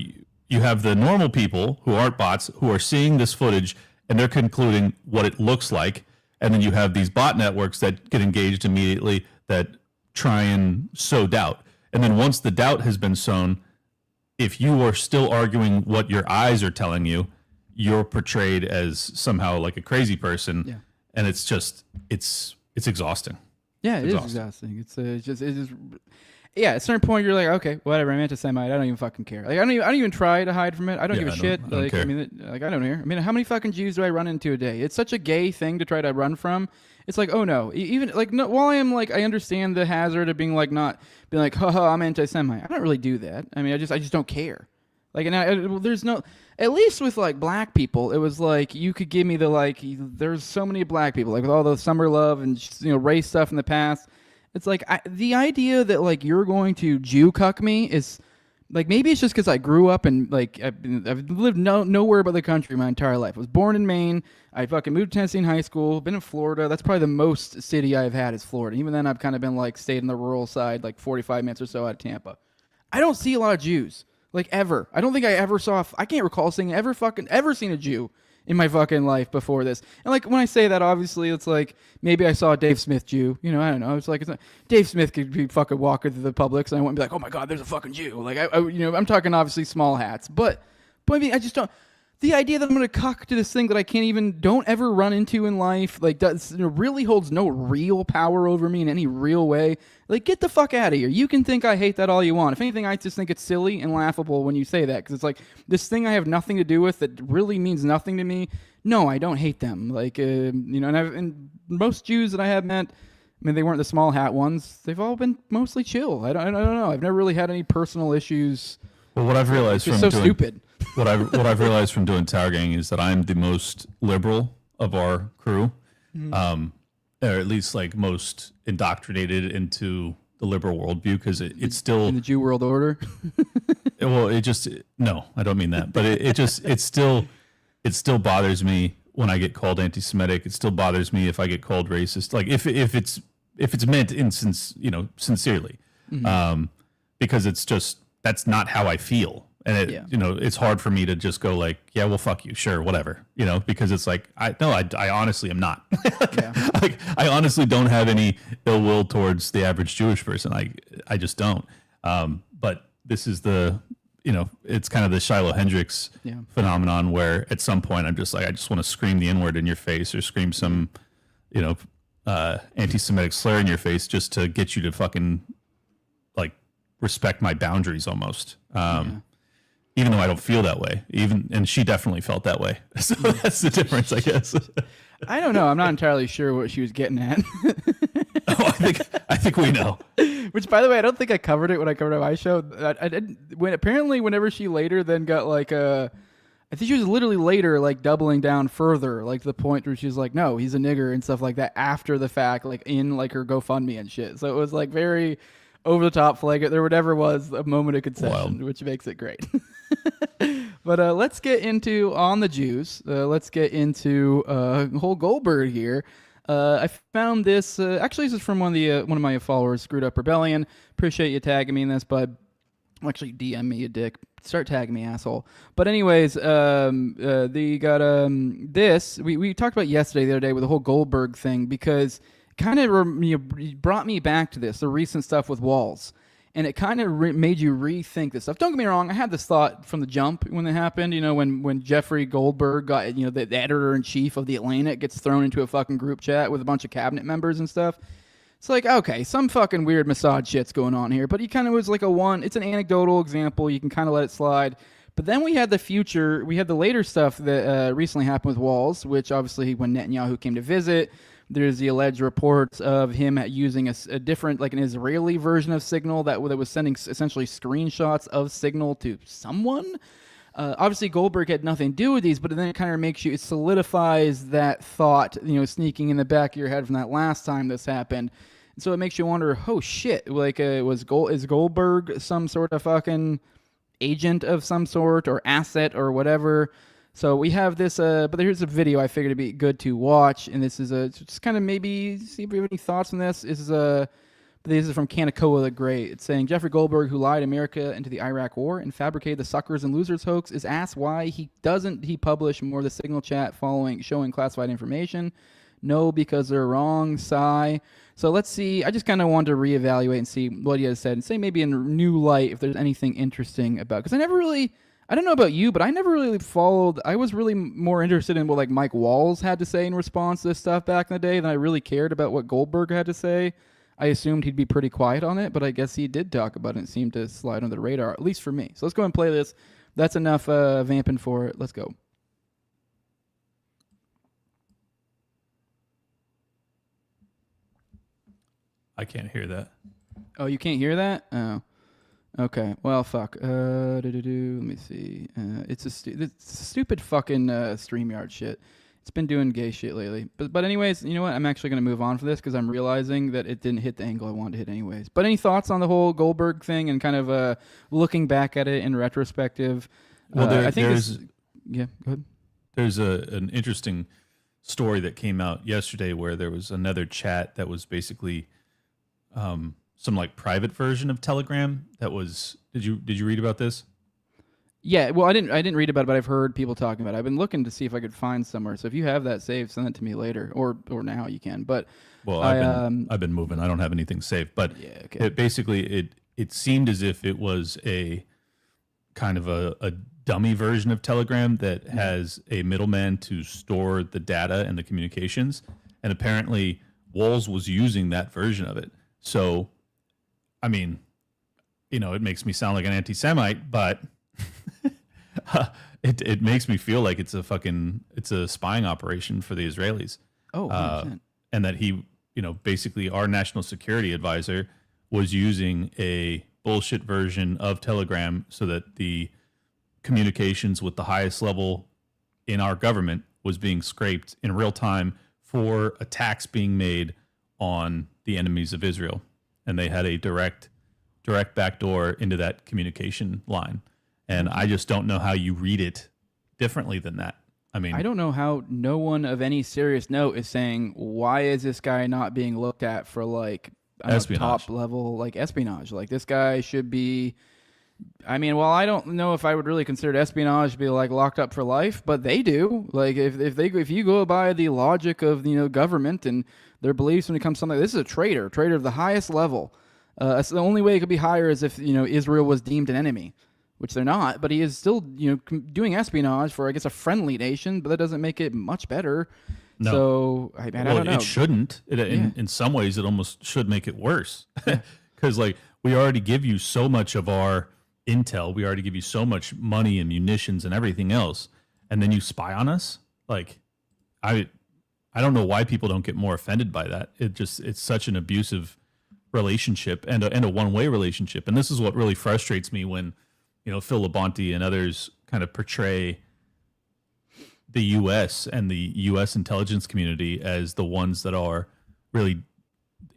you have the normal people who aren't bots who are seeing this footage and they're concluding what it looks like. And then you have these bot networks that get engaged immediately that try and sow doubt. And then once the doubt has been sown, if you are still arguing what your eyes are telling you, you're portrayed as somehow like a crazy person. Yeah. And it's just, it's exhausting. Yeah, it is exhausting. It's just yeah. At a certain point, you're like, okay, whatever. I'm anti-Semite. I don't even fucking care. Like, I don't even try to hide from it. I don't give a shit. I don't care. I don't care. I mean, how many fucking Jews do I run into a day? It's such a gay thing to try to run from. It's like, oh no, even like, no. While I am like, I understand the hazard of being like, not being like, haha, I'm anti-Semite. I don't really do that. I mean, I just don't care. Like, and there's no. At least with like black people, it was like you could give me the like. There's so many black people, like with all the summer love and race stuff in the past. It's like the idea that like you're going to Jew cuck me is like, maybe it's just because I grew up and like I've lived nowhere but the country my entire life. I was born in Maine. I fucking moved to Tennessee in high school. Been in Florida. That's probably the most city I've had is Florida. Even then, I've kind of been like stayed in the rural side, like 45 minutes or so out of Tampa. I don't see a lot of Jews. Like, ever. I don't think I ever saw, I can't recall seeing ever seen a Jew in my fucking life before this. And like, when I say that, obviously, it's like, maybe I saw a Dave Smith Jew. I don't know. It's like, Dave Smith could be fucking walking through the Publix, and I wouldn't be like, oh my God, there's a fucking Jew. Like, I'm talking obviously small hats. But I mean, I just don't, the idea that I'm going to cuck to this thing that I don't ever run into in life, like, really holds no real power over me in any real way. Like, get the fuck out of here. You can think I hate that all you want. If anything, I just think it's silly and laughable when you say that, because it's like, this thing I have nothing to do with that really means nothing to me. No, I don't hate them. Like, and most Jews that I have met, I mean, they weren't the small hat ones. They've all been mostly chill. I don't know. I've never really had any personal issues. Well, what I've realized from stupid. What I've realized from doing Tower Gang is that I'm the most liberal of our crew, or at least like most indoctrinated into the liberal worldview, because it's still in the Jew world order. Well, no, I don't mean that, but it still bothers me when I get called anti-Semitic. It still bothers me if I get called racist. Like if it's meant sincerely, because it's just, that's not how I feel. And it's hard for me to just go like, yeah, well, fuck you, sure, whatever, because it's like, I honestly am not. Like, I honestly don't have any ill will towards the average Jewish person. I just don't. But this is it's kind of the Shiloh Hendricks phenomenon, where at some point I'm just like, I just want to scream the N-word in your face, or scream some, anti-Semitic slur in your face, just to get you to fucking like respect my boundaries almost. Even though I don't feel that way, and she definitely felt that way. So that's the difference, I guess. I don't know. I'm not entirely sure what she was getting at. I think we know. Which, by the way, I don't think I covered it when I covered my show. I didn't. Whenever she later then got like I think she was literally later like doubling down further, like to the point where she's like, no, he's a nigger and stuff like that after the fact, like in like her GoFundMe and shit. So it was like very over the top flag. There whatever was a moment of concession, which makes it great. But let's get into on the Jews. Let's get into whole Goldberg here. I found this. Actually, this is from one of my followers, Screwed Up Rebellion. Appreciate you tagging me in this, bud. Actually, DM me, you dick. Start tagging me, asshole. But anyways, they got this. We talked about yesterday, the other day, with the whole Goldberg thing, because kind of brought me back to this, the recent stuff with Walls. And it kind of made you rethink this stuff. Don't get me wrong. I had this thought from the jump when it happened. When Jeffrey Goldberg got, the editor-in-chief of The Atlantic gets thrown into a fucking group chat with a bunch of cabinet members and stuff. It's like, okay, some fucking weird Mossad shit's going on here. But he kind of was like it's an anecdotal example. You can kind of let it slide. But then we had the later stuff that recently happened with Walls, which obviously when Netanyahu came to visit, there's the alleged reports of him using a different, like an Israeli version of Signal that was sending essentially screenshots of Signal to someone. Obviously, Goldberg had nothing to do with these, but then it kind of it solidifies that thought, sneaking in the back of your head from that last time this happened. And so it makes you wonder, oh shit, like is Goldberg some sort of fucking agent of some sort or asset or whatever? So we have this, but here's a video I figured it'd be good to watch, and this is just kind of maybe see if we have any thoughts on this. This is from Kanakoa the Great. It's saying Jeffrey Goldberg, who lied America into the Iraq War and fabricated the suckers and losers hoax, is asked why he publish more of the Signal chat showing classified information. No, because they're wrong. Sigh. So let's see. I just kind of wanted to reevaluate and see what he has said and say maybe in a new light if there's anything interesting about, because I don't know about you, but I never really followed. I was really more interested in what like Mike Walls had to say in response to this stuff back in the day than I really cared about what Goldberg had to say. I assumed he'd be pretty quiet on it, but I guess he did talk about it and seemed to slide under the radar, at least for me. So let's go and play this. That's enough vamping for it. Let's go. I can't hear that. Oh, you can't hear that? Oh. Okay, well, fuck. Let me see. It's a stupid fucking StreamYard shit. It's been doing gay shit lately. But anyways, you know what? I'm actually going to move on for this because I'm realizing that it didn't hit the angle I wanted to hit anyways. But any thoughts on the whole Goldberg thing and kind of looking back at it in retrospective? Well, I think yeah, go ahead. There's an interesting story that came out yesterday where there was another chat that was basically some like private version of Telegram that was. Did you read about this? Yeah, well, I didn't read about it, but I've heard people talking about it. I've been looking to see if I could find somewhere. So if you have that saved, send it to me later, or now you can. But well, I've been moving. I don't have anything saved, but yeah, okay. It seemed as if it was a kind of a dummy version of Telegram that has a middleman to store the data and the communications, and apparently Walls was using that version of it. So, I mean, it makes me sound like an anti-Semite, but it makes me feel like it's a spying operation for the Israelis. Oh, 100%. And that he, basically our national security advisor was using a bullshit version of Telegram so that the communications with the highest level in our government was being scraped in real time for attacks being made on the enemies of Israel. And they had a direct backdoor into that communication line. And I just don't know how you read it differently than that. I mean, I don't know how no one of any serious note is saying, why is this guy not being looked at for top level espionage? Like, this guy should be, I don't know if I would really consider espionage to be locked up for life, but they do. Like, if you go by the logic of government and their beliefs when it comes to something, this is a traitor of the highest level. That's the only way it could be higher is if Israel was deemed an enemy, which they're not. But he is still doing espionage for, I guess, a friendly nation, but that doesn't make it much better. No. So I don't know. It shouldn't. In some ways, it almost should make it worse because we already give you so much of our intel, we already give you so much money and munitions and everything else, and then you spy on us. I don't know why people don't get more offended by that. It's such an abusive relationship and a one-way relationship. And this is what really frustrates me when, Phil Labonte and others kind of portray the U.S. and the U.S. intelligence community as the ones that are really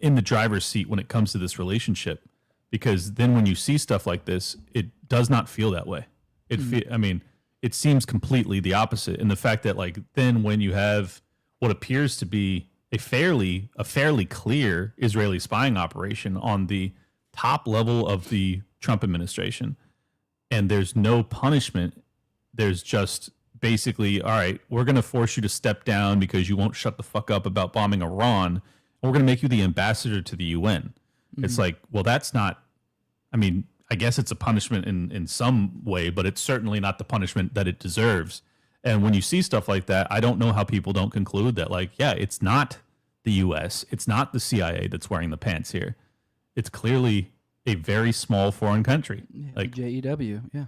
in the driver's seat when it comes to this relationship. Because then when you see stuff like this, it does not feel that way. It seems completely the opposite. And the fact that then when you have what appears to be a fairly clear Israeli spying operation on the top level of the Trump administration, and there's no punishment, there's just basically, all right, we're going to force you to step down because you won't shut the fuck up about bombing Iran, and we're going to make you the ambassador to the UN. Mm-hmm. It's like, well, that's not I mean, I guess it's a punishment in some way, but it's certainly not the punishment that it deserves. And when you see stuff like that, I don't know how people don't conclude that, like, yeah, it's not the U.S., it's not the CIA that's wearing the pants here. It's clearly a very small foreign country, like JEW. Yeah.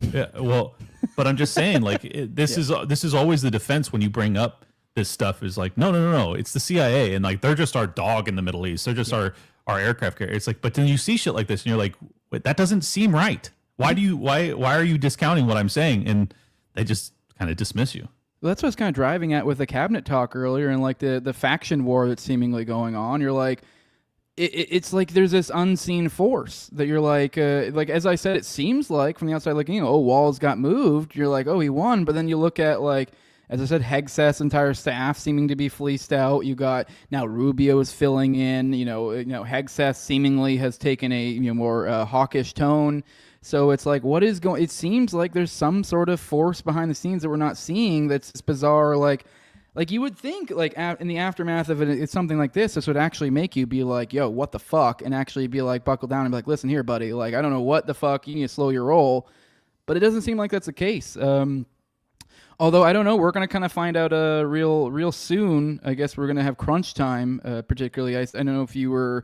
Yeah, well, but I'm just saying, like, this is always the defense when you bring up this stuff is like, no, it's the CIA, and like they're just our dog in the Middle East, they're just our aircraft carrier. It's like, but then you see shit like this, and you're like, wait, that doesn't seem right. Why are you discounting what I'm saying? And they just kind of dismiss you. Well, that's what I was kind of driving at with the cabinet talk earlier, and like the faction war that's seemingly going on. You're like, it's like there's this unseen force that you're like as I said, it seems like from the outside looking, Walls got moved. You're like, oh, he won. But then you look at, like, as I said, Hegseth's entire staff seeming to be fleeced out. You got now Rubio is filling in. Hegseth seemingly has taken a more hawkish tone. So it's like, what is going? It seems like there's some sort of force behind the scenes that we're not seeing. That's bizarre. Like you would think, like in the aftermath of it, it's something like this would actually make you be like, yo, what the fuck? And actually be like, buckle down and be like, listen here, buddy. Like, I don't know what the fuck. You need to slow your roll. But it doesn't seem like that's the case. Although, I don't know. We're going to kind of find out real soon. I guess we're going to have crunch time, particularly. I don't know if you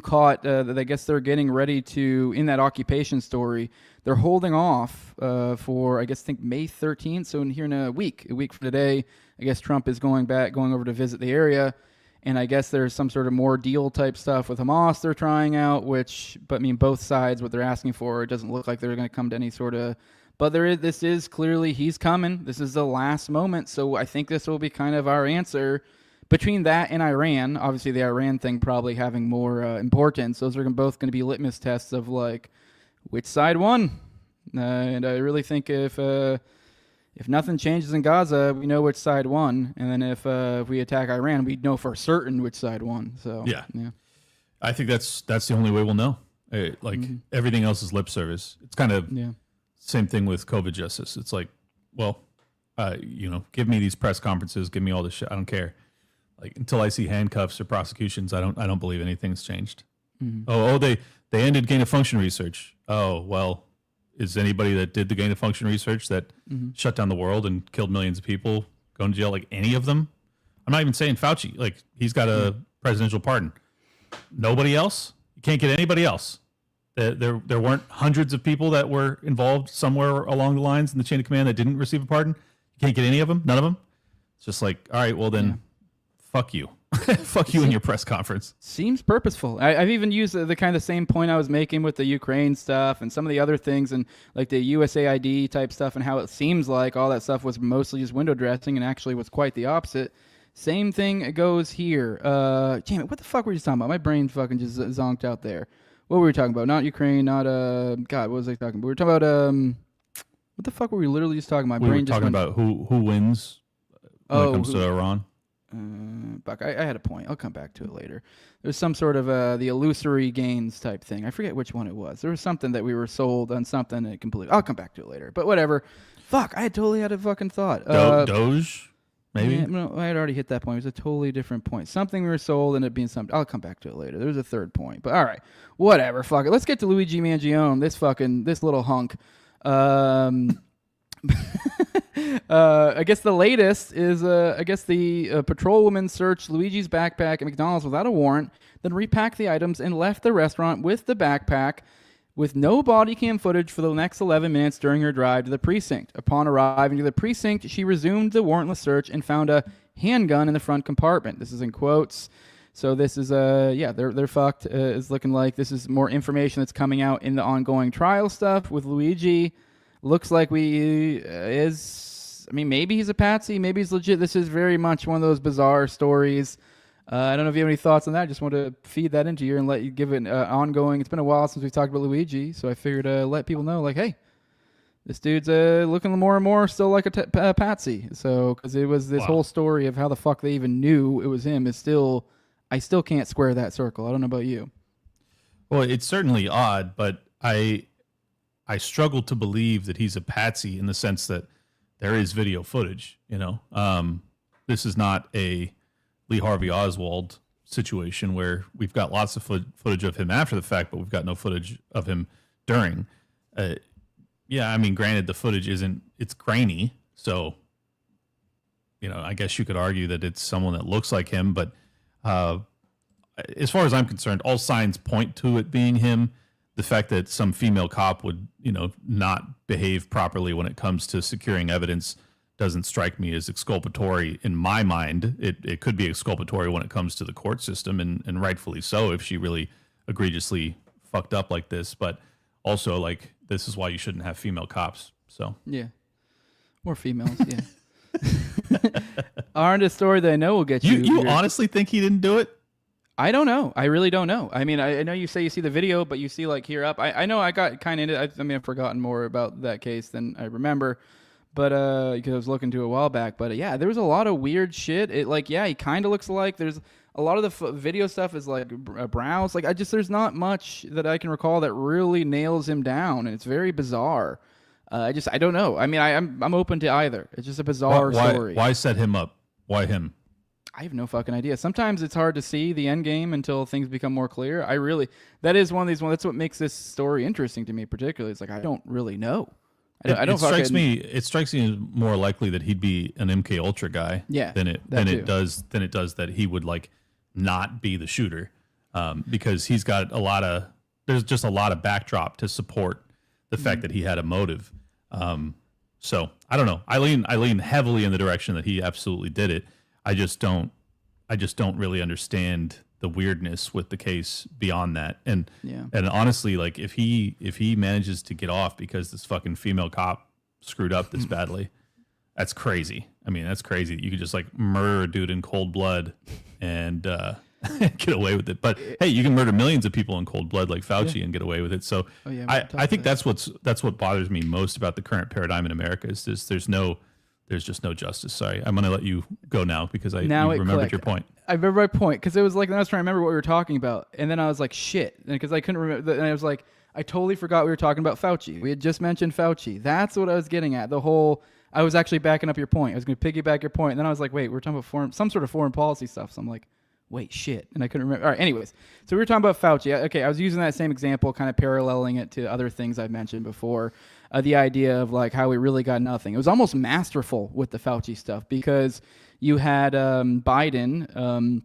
caught that I guess they're getting ready to, in that occupation story, they're holding off for, I think May 13th. So in a week from today, I guess Trump is going over to visit the area. And I guess there's some sort of more deal type stuff with Hamas they're trying out, but I mean, both sides, what they're asking for, it doesn't look like they're going to come to any sort of, but this is clearly, he's coming. This is the last moment. So I think this will be kind of our answer between that and Iran. Obviously the Iran thing probably having more importance. Those are both going to be litmus tests of like, which side won? And I really think if nothing changes in Gaza, we know which side won. And then if we attack Iran, we know for certain which side won. So yeah. I think that's the only way we'll know. Everything else is lip service. It's kind of same thing with COVID justice. It's like, well, give me these press conferences, give me all this shit. I don't care. Like until I see handcuffs or prosecutions, I don't believe anything's changed. Mm-hmm. They ended gain of function research. Oh well. Is anybody that did the gain of function research that shut down the world and killed millions of people going to jail? Like any of them? I'm not even saying Fauci. Like he's got a presidential pardon. Nobody else? You can't get anybody else. There weren't hundreds of people that were involved somewhere along the lines in the chain of command that didn't receive a pardon. You can't get any of them? None of them? It's just like, all right, well then, fuck you. Fuck you in your press conference. Seems purposeful. I've even used the kind of same point I was making with the Ukraine stuff and some of the other things and like the USAID type stuff and how it seems like all that stuff was mostly just window dressing and actually was quite the opposite. Same thing goes here. Damn it, what the fuck were you talking about? My brain fucking just zonked out there. What were we talking about? Not Ukraine, not God, what was I talking about? We were talking about what the fuck were we literally just talking about? We were talking about who wins when it comes to Iran. Buck, I had a point. I'll come back to it later. There's some sort of the illusory gains type thing. I forget which one it was. There was something that we were sold on something that completely. I'll come back to it later. But whatever. Fuck, I totally had a fucking thought. Doge, maybe. Yeah, no, I had already hit that point. It was a totally different point. Something we were sold ended up being something. I'll come back to it later. There was a third point. But all right, whatever. Fuck it. Let's get to Luigi Mangione. This little hunk. I guess the latest is the patrol woman searched Luigi's backpack at McDonald's without a warrant, then repacked the items and left the restaurant with the backpack with no body cam footage for the next 11 minutes during her drive to the precinct. Upon arriving to the precinct, she resumed the warrantless search and found a handgun in the front compartment. This is in quotes. So this is they're fucked. It's looking like this is more information that's coming out in the ongoing trial stuff with Luigi. Looks like maybe he's a patsy, maybe he's legit. This is very much one of those bizarre stories. I don't know if you have any thoughts on that. I just want to feed that into you and let you give it ongoing. It's been a while since we've talked about Luigi, so I figured let people know, like, hey, this dude's looking more and more still like a patsy. So, because it was this whole story of how the fuck they even knew it was him I still can't square that circle. I don't know about you. Well, it's certainly odd, but I struggle to believe that he's a patsy in the sense that there is video footage, This is not a Lee Harvey Oswald situation where we've got lots of footage of him after the fact, but we've got no footage of him during. Yeah, I mean, granted, the footage it's grainy, so, I guess you could argue that it's someone that looks like him, but as far as I'm concerned, all signs point to it being him. The fact that some female cop would, not behave properly when it comes to securing evidence doesn't strike me as exculpatory in my mind. It could be exculpatory when it comes to the court system, and rightfully so if she really egregiously fucked up like this, but also, like, this is why you shouldn't have female cops. So yeah, or females. Yeah. Aren't a story that I know will get you. You honestly think he didn't do it? I don't know. I really don't know. I mean, I know you say you see the video, but you see like here up. I know I got kind of into. I mean, I've forgotten more about that case than I remember, but because I was looking to it a while back. But yeah, there was a lot of weird shit. He kind of looks like there's. A lot of the video stuff is like browse. Like there's not much that I can recall that really nails him down, and it's very bizarre. I don't know. I mean, I'm open to either. It's just a bizarre story. Why set him up? Why him? I have no fucking idea. Sometimes it's hard to see the end game until things become more clear. That is one of these ones. That's what makes this story interesting to me, particularly. It's like I don't really know. It strikes me as more likely that he'd be an MK Ultra guy. Yeah, than it does that he would like not be the shooter, because he's got there's just a lot of backdrop to support the fact that he had a motive. So I don't know. I lean heavily in the direction that he absolutely did it. I just don't really understand the weirdness with the case beyond that. And honestly, like if he manages to get off because this fucking female cop screwed up this badly, that's crazy. I mean, that's crazy. You could just like murder a dude in cold blood and get away with it. But hey, you can murder millions of people in cold blood like Fauci and get away with it. So I think that's what bothers me most about the current paradigm in America is there's just no justice. Sorry, I'm going to let you go now because you remembered your point. I remember my point because it was like I was trying to remember what we were talking about, and then I was like, shit, because I couldn't remember. And I was like, I totally forgot we were talking about Fauci. We had just mentioned Fauci. That's what I was getting at. I was actually backing up your point. I was going to piggyback your point, and then I was like, wait, we're talking about some sort of foreign policy stuff. So I'm like, wait, shit, and I couldn't remember. All right, anyways, so we were talking about Fauci. Okay, I was using that same example, kind of paralleling it to other things I've mentioned before. The idea of like how we really got nothing. It was almost masterful with the Fauci stuff because you had Biden.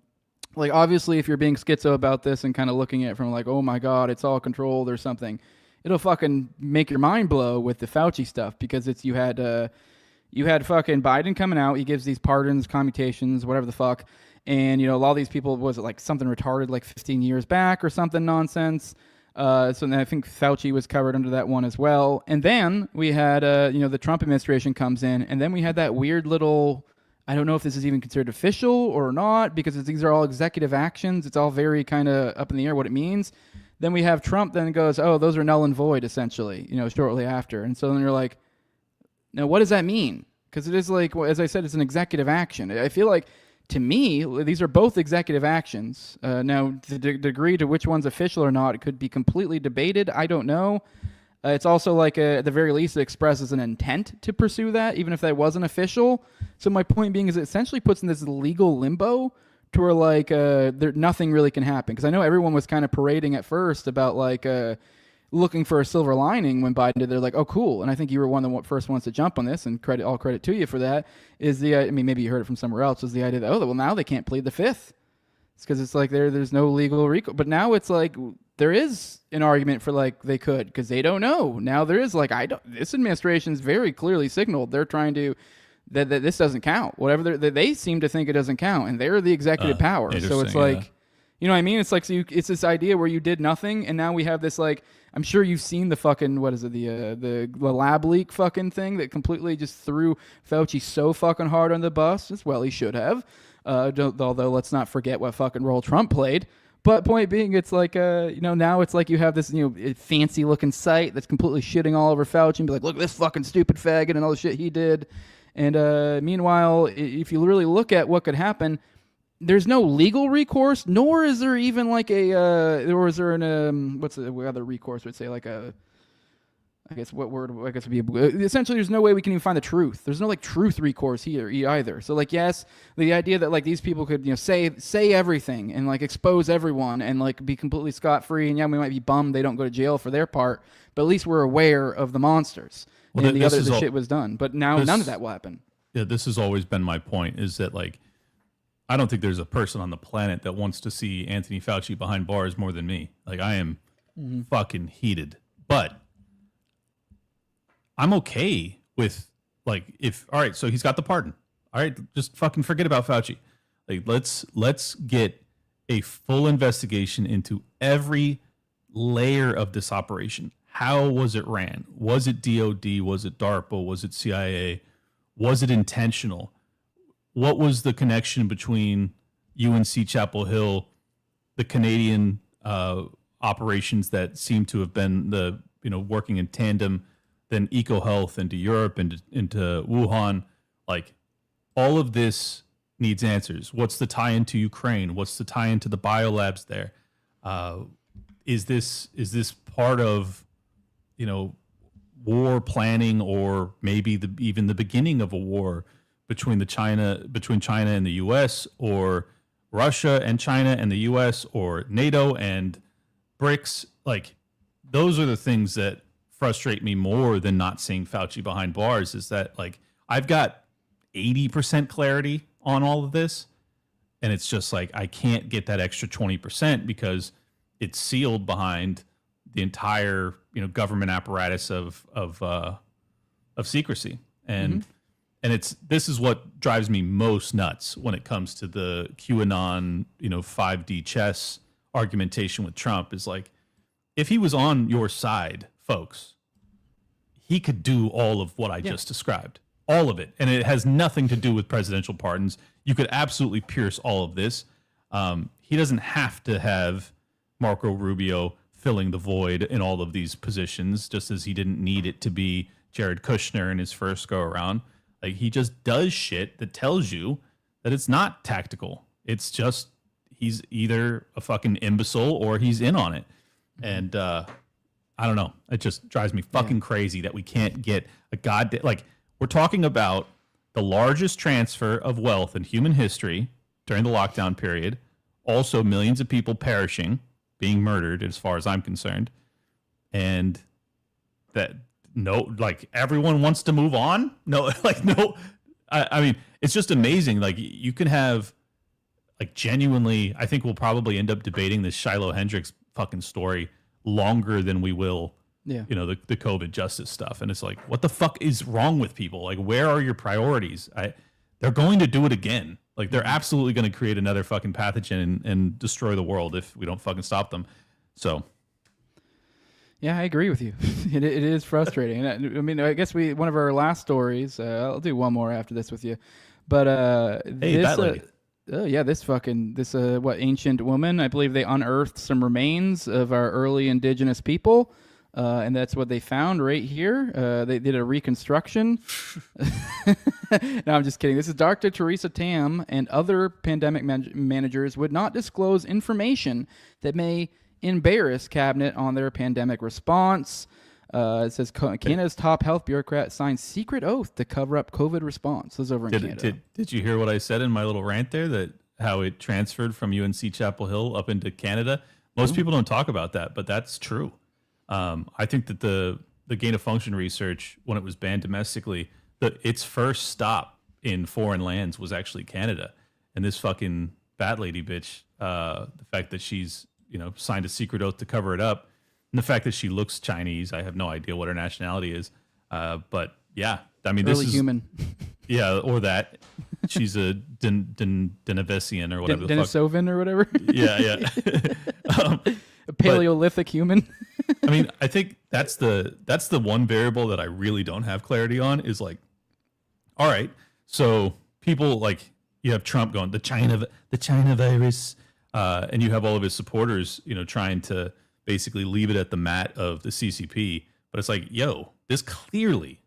Like obviously, if you're being schizo about this and kind of looking at it from like, oh my God, it's all controlled or something, it'll fucking make your mind blow with the Fauci stuff because you had fucking Biden coming out. He gives these pardons, commutations, whatever the fuck. And, a lot of these people, was it like something retarded like 15 years back or something nonsense? So then I think Fauci was covered under that one as well. And then we had, the Trump administration comes in. And then we had that weird little, I don't know if this is even considered official or not because these are all executive actions. It's all very kind of up in the air what it means. Then we have Trump then goes, oh, those are null and void essentially, shortly after. And so then you're like, now what does that mean? Because it is like, as I said, it's an executive action. I feel like, to me, these are both executive actions. Now, the degree to which one's official or not, it could be completely debated. I don't know. It's also like, at the very least, it expresses an intent to pursue that, even if that wasn't official. So my point being is it essentially puts in this legal limbo to where, like, nothing really can happen. Because I know everyone was kind of parading at first about, like, looking for a silver lining when Biden did. They're like, oh, cool. And I think you were one of the first ones to jump on this, and all credit to you for that, is maybe you heard it from somewhere else, was the idea that, well, now they can't plead the fifth. It's because it's like there's no legal recourse. But now it's like there is an argument for like they could because they don't know. Now there is like, this administration's very clearly signaled they're trying to, that this doesn't count. Whatever they seem to think it doesn't count, and they're the executive power. So it's like, you know what I mean? It's like, it's this idea where you did nothing, and now we have this like, I'm sure you've seen the fucking, what is it, the lab leak fucking thing that completely just threw Fauci so fucking hard on the bus. As well, he should have. Although let's not forget what fucking role Trump played. But point being, it's like, now it's like you have this, fancy looking site that's completely shitting all over Fauci and be like, look at this fucking stupid faggot and all the shit he did. And meanwhile, if you really look at what could happen, there's no legal recourse, nor is there even like or is there an what's the other recourse would say, like I guess what word I guess would be essentially there's no way we can even find the truth. There's no like truth recourse here either. So like yes, the idea that like these people could say everything and like expose everyone and like be completely scot free, and yeah, we might be bummed they don't go to jail for their part, but at least we're aware of the monsters and the shit was done. But now none of that will happen. Yeah, this has always been my point, is that like I don't think there's a person on the planet that wants to see Anthony Fauci behind bars more than me. Like I am fucking heated, but I'm okay with like all right, so he's got the pardon. All right, just fucking forget about Fauci. Like let's get a full investigation into every layer of this operation. How was it ran? Was it DOD? Was it DARPA? Was it CIA? Was it intentional? What was the connection between UNC Chapel Hill, the Canadian operations that seem to have been working in tandem, then EcoHealth into Europe and into Wuhan? Like all of this needs answers. What's the tie into Ukraine? What's the tie into the biolabs there? Is this part of war planning, or maybe even the beginning of a war between China and the U.S., or Russia and China and the U.S., or NATO and BRICS? Like those are the things that frustrate me more than not seeing Fauci behind bars. Is that like I've got 80% clarity on all of this, and it's just like I can't get that extra 20% because it's sealed behind the entire government apparatus of secrecy. And this is what drives me most nuts when it comes to the QAnon 5D chess argumentation with Trump. Is like, if he was on your side, folks, he could do all of what I just described, all of it, and it has nothing to do with presidential pardons. You could absolutely pierce all of this. He doesn't have to have Marco Rubio filling the void in all of these positions, just as he didn't need it to be Jared Kushner in his first go around. Like he just does shit that tells you that it's not tactical. It's just he's either a fucking imbecile or he's in on it. And I don't know. It just drives me fucking crazy that we can't get a goddamn, like, we're talking about the largest transfer of wealth in human history during the lockdown period. Also, millions of people perishing, being murdered, as far as I'm concerned. And that, no, like, everyone wants to move on? No, like, no. I mean, it's just amazing. Like, you can have, like, genuinely, I think we'll probably end up debating this Shiloh Hendricks fucking story longer than we will, the COVID justice stuff. And it's like, what the fuck is wrong with people? Like, where are your priorities? They're going to do it again. Like, they're absolutely going to create another fucking pathogen and destroy the world if we don't fucking stop them. So, yeah, I agree with you. It is frustrating. I mean, I guess one of our last stories. I'll do one more after this with you. But hey, that lady. This ancient woman? I believe they unearthed some remains of our early indigenous people. And that's what they found right here. They did a reconstruction. No, I'm just kidding. This is Dr. Theresa Tam and other pandemic managers would not disclose information that may embarrass cabinet on their pandemic response. It says Canada's top health bureaucrat signed secret oath to cover up COVID response. This is over in Canada. Did you hear what I said in my little rant there, that how it transferred from UNC Chapel Hill up into Canada? Most people don't talk about that, but that's true. I think that the gain of function research, when it was banned domestically, its first stop in foreign lands was actually Canada. And this fucking bat lady bitch, the fact that she's signed a secret oath to cover it up, and the fact that she looks Chinese, I have no idea what her nationality is. But yeah, I mean, this is human. Yeah, or that she's a Denisovin or whatever. Denisovin or whatever. Yeah. A Paleolithic human. I mean, I think that's the one variable that I really don't have clarity on, is like, all right, so people, like, you have Trump going the China virus, and you have all of his supporters, trying to basically leave it at the mat of the CCP. But it's like, yo, this clearly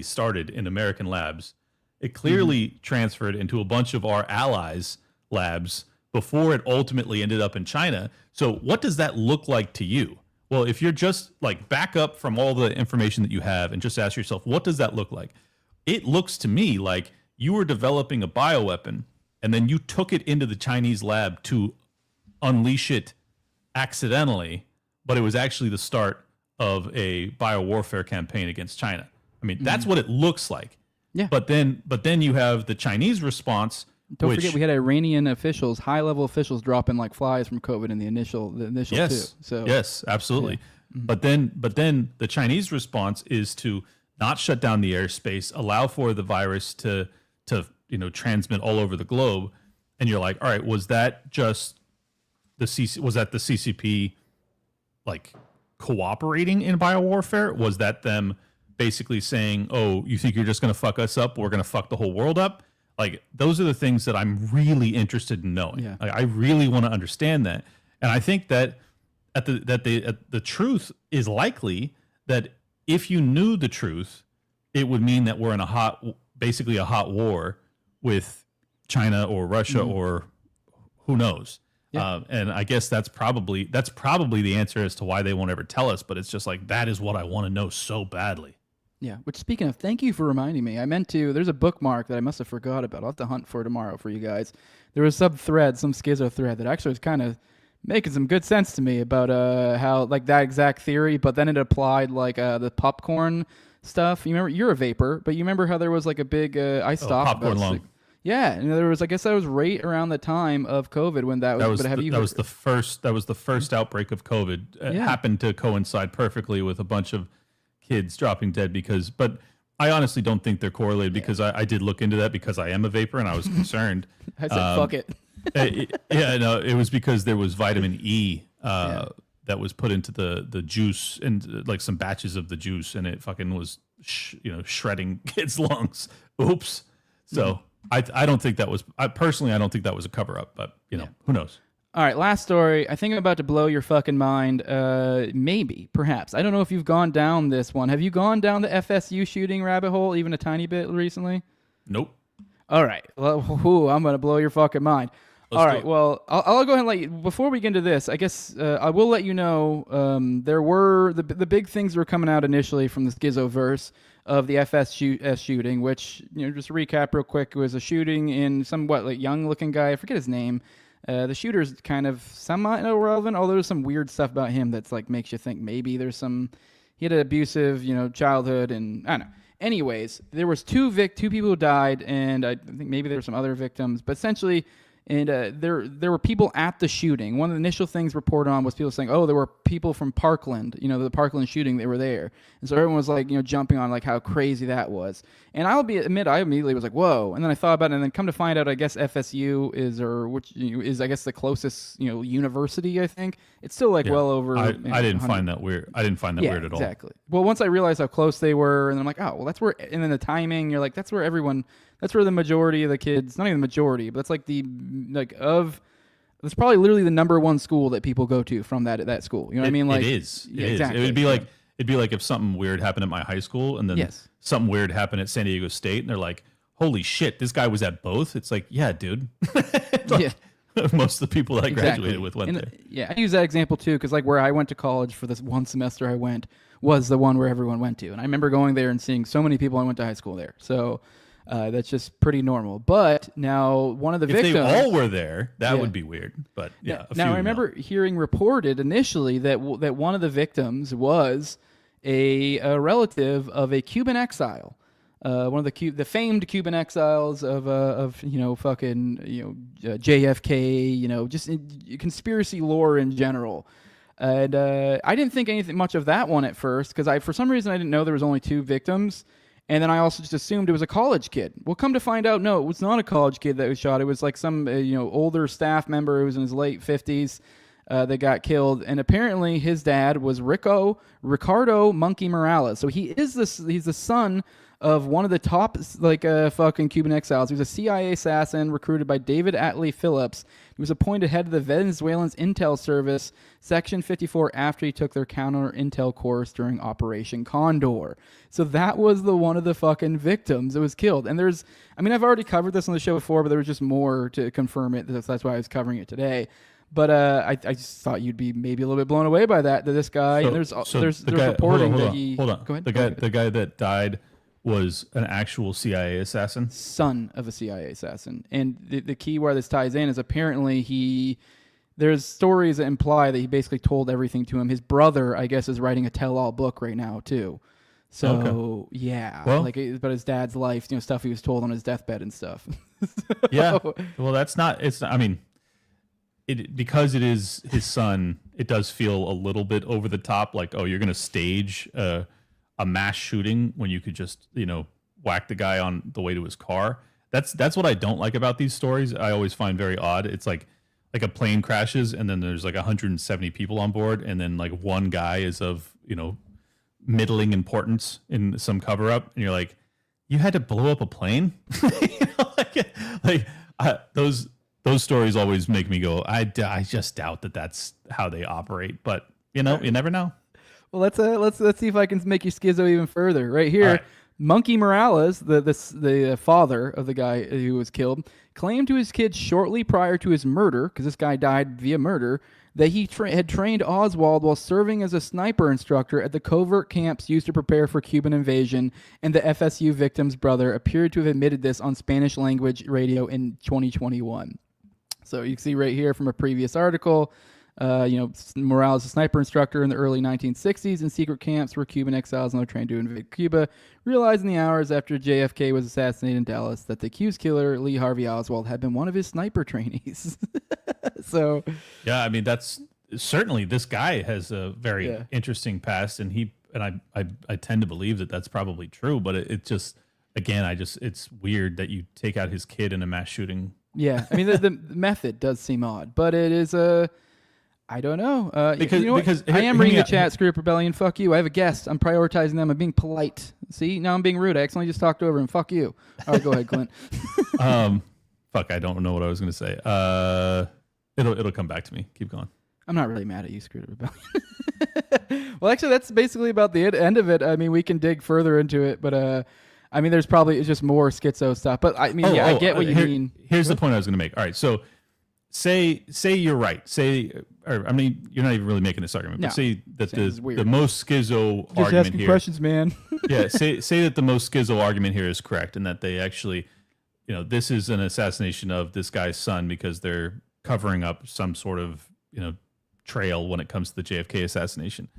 started in American labs. It clearly transferred into a bunch of our allies' labs before it ultimately ended up in China. So what does that look like to you? Well, if you're just like back up from all the information that you have and just ask yourself, what does that look like? It looks to me like you were developing a bioweapon and then you took it into the Chinese lab to unleash it accidentally, but it was actually the start of a biowarfare campaign against China. I mean, that's what it looks like. Yeah. But then you have the Chinese response. Don't forget, we had Iranian officials, high-level officials, dropping like flies from COVID in the initial yes, too. So yes, absolutely. Yeah. But then the Chinese response is to not shut down the airspace, allow for the virus to transmit all over the globe. And you're like, all right, was that just the CCP like cooperating in biowarfare? Was that them basically saying, oh, you think you're just going to fuck us up? We're going to fuck the whole world up? Like, those are the things that I'm really interested in knowing. Yeah. Like, I really want to understand that. And I think that the truth is likely that if you knew the truth, it would mean that we're in basically a hot war with China or Russia or who knows. Yeah. And I guess that's probably the answer as to why they won't ever tell us. But it's just like, that is what I want to know so badly. Yeah, which, speaking of, thank you for reminding me. I meant to, there's a bookmark that I must have forgot about. I'll have to hunt for tomorrow for you guys. There was some schizo thread that actually was kind of making some good sense to me about how, like, that exact theory, but then it applied, like, the popcorn stuff. You remember, you're a vapor, but you remember how there was, like, a big, I stopped. Popcorn lung. Yeah, and there was, I guess that was right around the time of COVID when that was. That was the first outbreak of COVID. It happened to coincide perfectly with a bunch of kids dropping dead but I honestly don't think they're correlated because I did look into that because I am a vapor and I was concerned. I said, fuck it. It was because there was vitamin E that was put into the juice and like some batches of the juice, and it fucking was shredding kids' lungs. Oops. So I don't think that was, I don't think that was a cover up, but who knows? All right, last story. I think I'm about to blow your fucking mind. Maybe, perhaps. I don't know if you've gone down this one. Have you gone down the FSU shooting rabbit hole even a tiny bit recently? Nope. All right. Well, I'm going to blow your fucking mind. All right. Well, I'll go ahead and let you, before we get into this, I guess I will let you know there were the big things that were coming out initially from the Schizoverse of the FSU shooting, which, just to recap real quick, it was a shooting in somewhat like young-looking guy. I forget his name. The shooter's kind of somewhat irrelevant, although there's some weird stuff about him that's like makes you think maybe he had an abusive, childhood, and I don't know. Anyways, there was two people who died, and I think maybe there were some other victims, but essentially, and there were people at the shooting. One of the initial things reported on was people saying, "Oh, there were people from Parkland, the Parkland shooting, they were there," and so everyone was like, jumping on like how crazy that was. And I immediately was like, "Whoa!" And then I thought about it, and then come to find out, I guess FSU is I guess the closest university. I think it's still like well over. I didn't find that weird. I didn't find that weird at all. Exactly. Well, once I realized how close they were, and I'm like, "Oh, well, that's where." And then the timing, you're like, "That's where everyone." That's where the majority of the kids, not even the majority, but that's like that's probably literally the number one school that people go to from that school. You know what I mean? Like, it is. Exactly. It would be like, if something weird happened at my high school and then something weird happened at San Diego State and they're like, holy shit, this guy was at both. It's like, yeah, dude. Most of the people that I graduated with went there. Yeah. I use that example too. Cause like where I went to college for this one semester I went was the one where everyone went to. And I remember going there and seeing so many people I went to high school there. So, that's just pretty normal. But now one of the victims... If they all were there, that would be weird. But yeah. Now I remember hearing reported initially that one of the victims was a relative of a Cuban exile. One of the famed Cuban exiles of JFK, just conspiracy lore in general. And I didn't think anything much of that one at first because for some reason I didn't know there was only two victims. And then I also just assumed it was a college kid. Well, come to find out, no, it was not a college kid that was shot. It was like some, older staff member who was in his late 50s that got killed. And apparently his dad was Ricardo Monkey Morales. So he's the son of one of the top fucking Cuban exiles. He was a CIA assassin recruited by David Atlee Phillips. He was appointed head of the Venezuelan's intel service, Section 54, after he took their counter intel course during Operation Condor. So that was one of the fucking victims that was killed. And I've already covered this on the show before, but there was just more to confirm it. That's why I was covering it today. But I just thought you'd be maybe a little bit blown away by that this guy. And there's reporting that he. Hold on. Go ahead. The guy that died was an actual CIA assassin. Son of a CIA assassin. And the key where this ties in is apparently there's stories that imply that he basically told everything to him. His brother, I guess, is writing a tell-all book right now too. So yeah, well, like about his dad's life, stuff he was told on his deathbed and stuff. Yeah. Well, that's not. It's. I mean, because it is his son. It does feel a little bit over the top. Like, oh, you're going to stage a mass shooting when you could just whack the guy on the way to his car. That's what I don't like about these stories. I always find very odd. It's like a plane crashes and then there's like 170 people on board, and then like one guy is of middling importance in some cover up, and you're like, you had to blow up a plane. Those stories always make me go, I just doubt that that's how they operate, but you never know. Well, let's see if I can make you schizo even further. Right here, right. Monkey Morales, the father of the guy who was killed, claimed to his kids shortly prior to his murder, because this guy died via murder, that he had trained Oswald while serving as a sniper instructor at the covert camps used to prepare for Cuban invasion, and the FSU victim's brother appeared to have admitted this on Spanish language radio in 2021. So you can see right here from a previous article, Morales, a sniper instructor in the early 1960s in secret camps where Cuban exiles and they're trained to invade Cuba, realized in the hours after JFK was assassinated in Dallas that the accused killer, Lee Harvey Oswald, had been one of his sniper trainees. So, yeah, I mean, that's certainly, this guy has a very interesting past, and I tend to believe that that's probably true, but it just, again, it's weird that you take out his kid in a mass shooting. Yeah, I mean, the method does seem odd, but it is I don't know. Because I am reading the chat. Screw up Rebellion. Fuck you. I have a guest. I'm prioritizing them. I'm being polite. See, now I'm being rude. I accidentally just talked over him. Fuck you. All right, go ahead, Clint. Fuck, I don't know what I was going to say. It'll come back to me. Keep going. I'm not really mad at you, Screw up Rebellion. Well, actually, that's basically about the end of it. I mean, we can dig further into it, but I mean, there's probably just more schizo stuff. But I mean, I get what you mean. Here's the point I was going to make. All right, so say you're right. I mean, you're not even really making this argument, but say that the most schizo just argument asking here. Questions, man. Yeah, say that the most schizo argument here is correct, and that they actually, this is an assassination of this guy's son because they're covering up some sort of trail when it comes to the JFK assassination.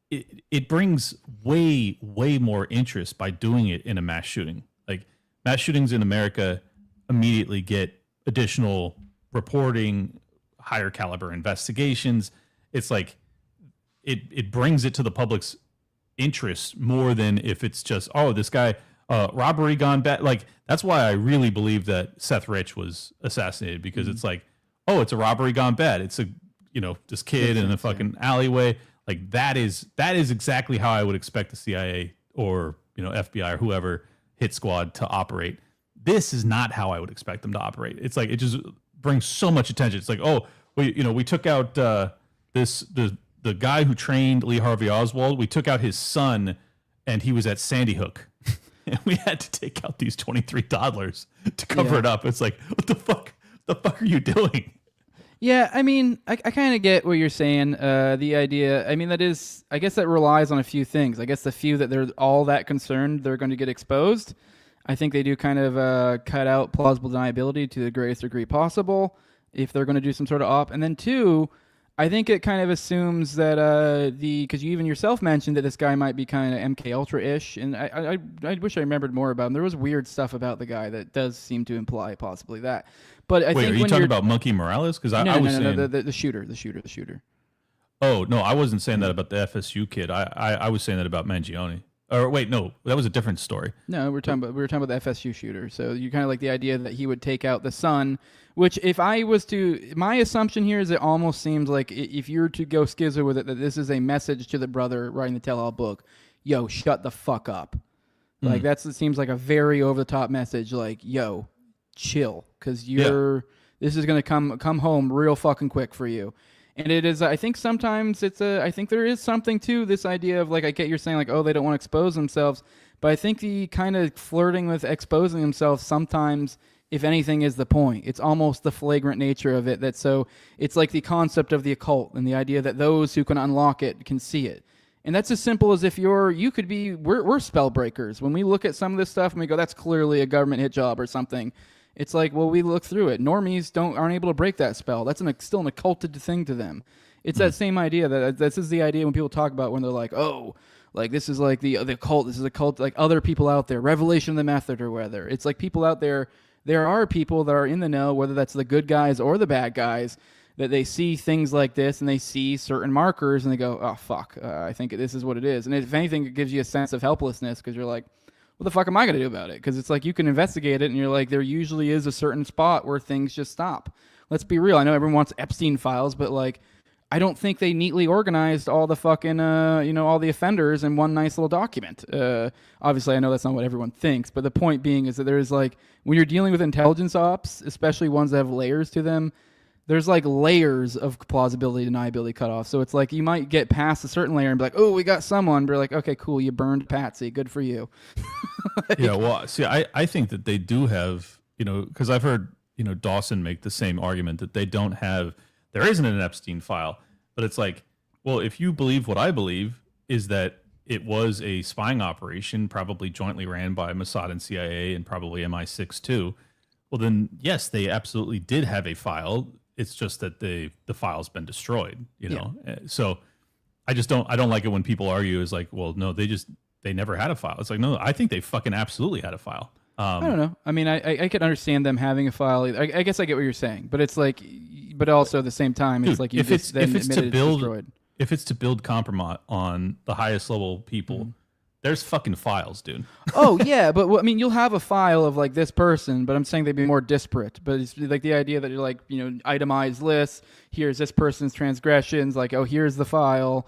It brings way more interest by doing it in a mass shooting. Like, mass shootings in America immediately get additional reporting, higher caliber investigations. It's like it brings it to the public's interest more than if it's just, oh, this guy, robbery gone bad. Like, that's why I really believe that Seth Rich was assassinated, because it's like, oh, it's a robbery gone bad. It's this kid in a fucking alleyway. Like, that is exactly how I would expect the CIA or FBI or whoever hit squad to operate. This is not how I would expect them to operate. It's like, it just brings so much attention. It's like, oh, we took out the guy who trained Lee Harvey Oswald. We took out his son, and he was at Sandy Hook, and we had to take out these 23 toddlers to cover it up. It's like, what the fuck? The fuck are you doing? Yeah, I mean, I kind of get what you're saying. The idea, I mean, I guess that relies on a few things. I guess the few that they're all that concerned they're going to get exposed. I think they do kind of cut out plausible deniability to the greatest degree possible if they're going to do some sort of op. And then two, I think it kind of assumes that because you even yourself mentioned that this guy might be kind of MK Ultra-ish, and I wish I remembered more about him. There was weird stuff about the guy that does seem to imply possibly that. But I think are you talking about Monkey Morales? Because I was saying the shooter. Oh no, I wasn't saying that about the FSU kid. I was saying that about Mangione. Or wait, no, that was a different story. No, we were talking about the FSU shooter. So you kind of like the idea that he would take out the son. Which, if I was to, my assumption here is it almost seems like if you were to go schizo with it, that this is a message to the brother writing the tell-all book. Yo, shut the fuck up. Like, it seems like a very over-the-top message. Like, yo, chill, because this is going to come home real fucking quick for you. And it is, I think sometimes I think there is something to this idea of, like, I get you're saying, like, oh, they don't want to expose themselves, but I think the kind of flirting with exposing themselves sometimes if anything, is the point. It's almost the flagrant nature of it it's like the concept of the occult and the idea that those who can unlock it can see it. And that's as simple as if we're spell breakers. When we look at some of this stuff and we go, that's clearly a government hit job or something. It's like, well, we look through it. Normies aren't able to break that spell. That's still an occulted thing to them. It's that same idea that this is the idea when people talk about when they're like, oh, like this is like the occult. This is a cult, like other people out there, revelation of the method or whether. It's like people out there. There are people that are in the know, whether that's the good guys or the bad guys, that they see things like this and they see certain markers and they go, oh, fuck, I think this is what it is. And if anything, it gives you a sense of helplessness because you're like, what the fuck am I going to do about it? Because it's like you can investigate it and you're like, there usually is a certain spot where things just stop. Let's be real. I know everyone wants Epstein files, but like, I don't think they neatly organized all the fucking, all the offenders in one nice little document. Obviously, I know that's not what everyone thinks, but the point being is that there's like, when you're dealing with intelligence ops, especially ones that have layers to them, there's like layers of plausibility, deniability cutoff. So it's like you might get past a certain layer and be like, oh, we got someone. But you're like, okay, cool, you burned Patsy. Good for you. Yeah, well, see, I think that they do have, because I've heard, Dawson make the same argument that they don't have, there isn't an Epstein file. But it's like, well, if you believe what I believe is that it was a spying operation, probably jointly ran by Mossad and CIA and probably MI6 too, well, then, yes, they absolutely did have a file. It's just that the file's been destroyed, know. So I don't like it when people argue is like, well, no, they never had a file. It's like, no, I think they fucking absolutely had a file. I don't know. I mean, I could understand them having a file. I guess I get what you're saying, but it's like, but also at the same time, it's like if it's to build compromise on the highest level people, there's fucking files, dude. Oh yeah, but I mean, you'll have a file of like this person, but I'm saying they'd be more disparate. But it's like the idea that you're like, itemized lists. Here's this person's transgressions. Like, oh, here's the file.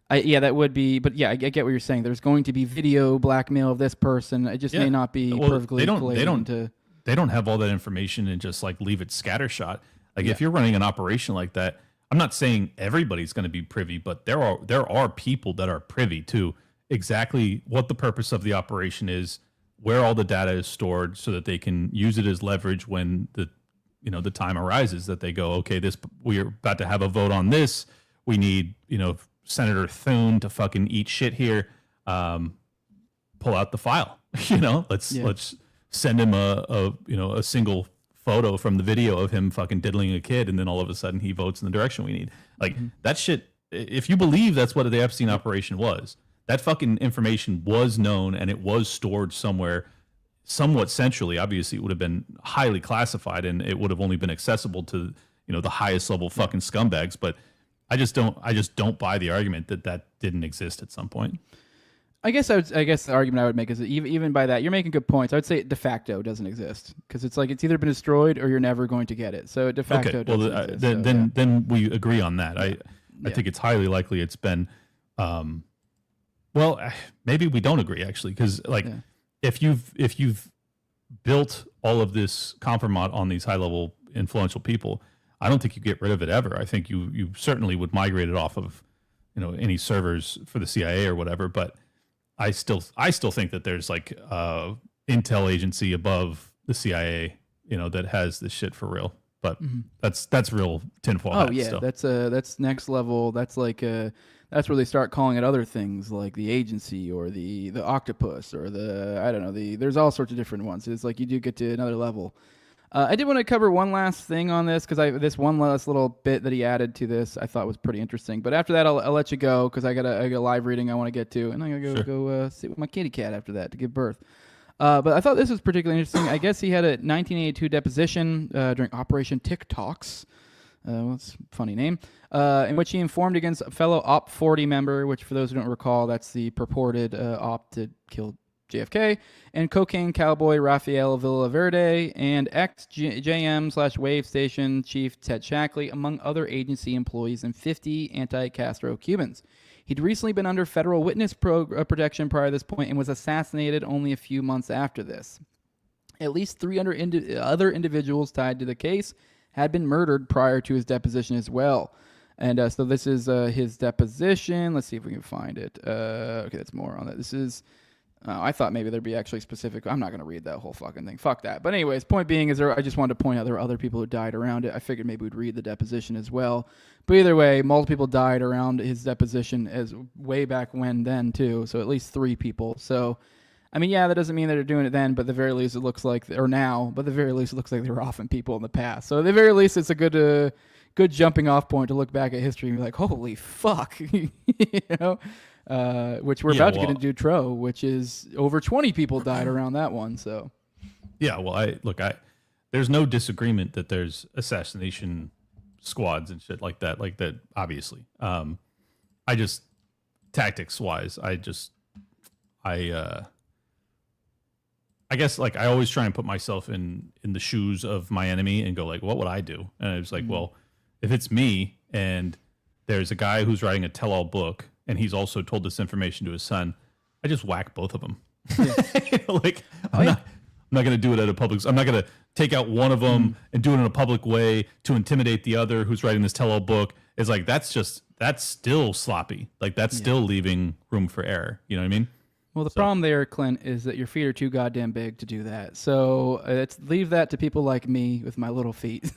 That would be, but yeah, I get what you're saying. There's going to be video blackmail of this person. It just may not be perfectly. They don't have all that information and just like leave it scattershot. Like if you're running an operation like that, I'm not saying everybody's going to be privy, but there are people that are privy to exactly what the purpose of the operation is, where all the data is stored, so that they can use it as leverage when the time arises that they go, okay, we're about to have a vote on this. We need Senator Thune to fucking eat shit here. Pull out the file. Let's send him a single photo from the video of him fucking diddling a kid, and then all of a sudden he votes in the direction we need. Like that shit. If you believe that's what the Epstein operation was, that fucking information was known and it was stored somewhere, somewhat centrally. Obviously, it would have been highly classified, and it would have only been accessible to the highest level fucking scumbags. But I just don't buy the argument that didn't exist at some point. I guess the argument I would make is that even by that, you're making good points. I would say de facto doesn't exist because it's like it's either been destroyed or you're never going to get it. So de facto doesn't exist. Then we agree on that. I think it's highly likely it's been. Well, maybe we don't agree actually, because if you've built all of this compromise on these high level influential people, I don't think you get rid of it ever. I think you certainly would migrate it off of any servers for the CIA or whatever, but I still think that there's like intel agency above the CIA, that has this shit for real. But that's real tinfoil hat. Oh yeah, still. That's next level. That's like that's where they start calling it other things like the agency or the octopus or I don't know, there's all sorts of different ones. It's like you do get to another level. I did want to cover one last thing on this because this one last little bit that he added to this I thought was pretty interesting. But after that, I'll let you go because I got a live reading I want to get to, and I'm gonna go sit with my kitty cat after that to give birth. But I thought this was particularly interesting. I guess he had a 1982 deposition during Operation TikToks. That's a funny name. In which he informed against a fellow Op 40 member, which for those who don't recall, that's the purported op to kill JFK, and cocaine cowboy Rafael Villaverde, and ex-JM/Wave Station Chief Ted Shackley, among other agency employees, and 50 anti-Castro Cubans. He'd recently been under federal witness protection prior to this point and was assassinated only a few months after this. At least 300 other individuals tied to the case had been murdered prior to his deposition as well. And so this is his deposition. Let's see if we can find it. Okay, that's more on that. This is... I thought maybe there'd be actually specific. I'm not going to read that whole fucking thing. Fuck that. But anyways, point being is I just wanted to point out there were other people who died around it. I figured maybe we'd read the deposition as well. But either way, multiple people died around his deposition as way back when then too. So at least 3 people. So, I mean, yeah, that doesn't mean that they're doing it then, but at the very least it looks like, or now, but at the very least it looks like they were offing people in the past. So at the very least it's a good jumping off point to look back at history and be like, holy fuck, you know? Which we're about to get into Dutroux, which is over 20 people died around that one. So, yeah, well, there's no disagreement that there's assassination squads and shit like that, obviously. I just tactics wise, I guess like I always try and put myself in the shoes of my enemy and go like, what would I do? And it's like, well, if it's me and there's a guy who's writing a tell-all book and he's also told this information to his son, I just whack both of them. Yeah. I'm not going to do it at a public. I'm not going to take out one of them and do it in a public way to intimidate the other who's writing this tell-all book. It's like, that's still sloppy. Like that's still leaving room for error. You know what I mean? Well, the problem there, Clint, is that your feet are too goddamn big to do that. So leave that to people like me with my little feet.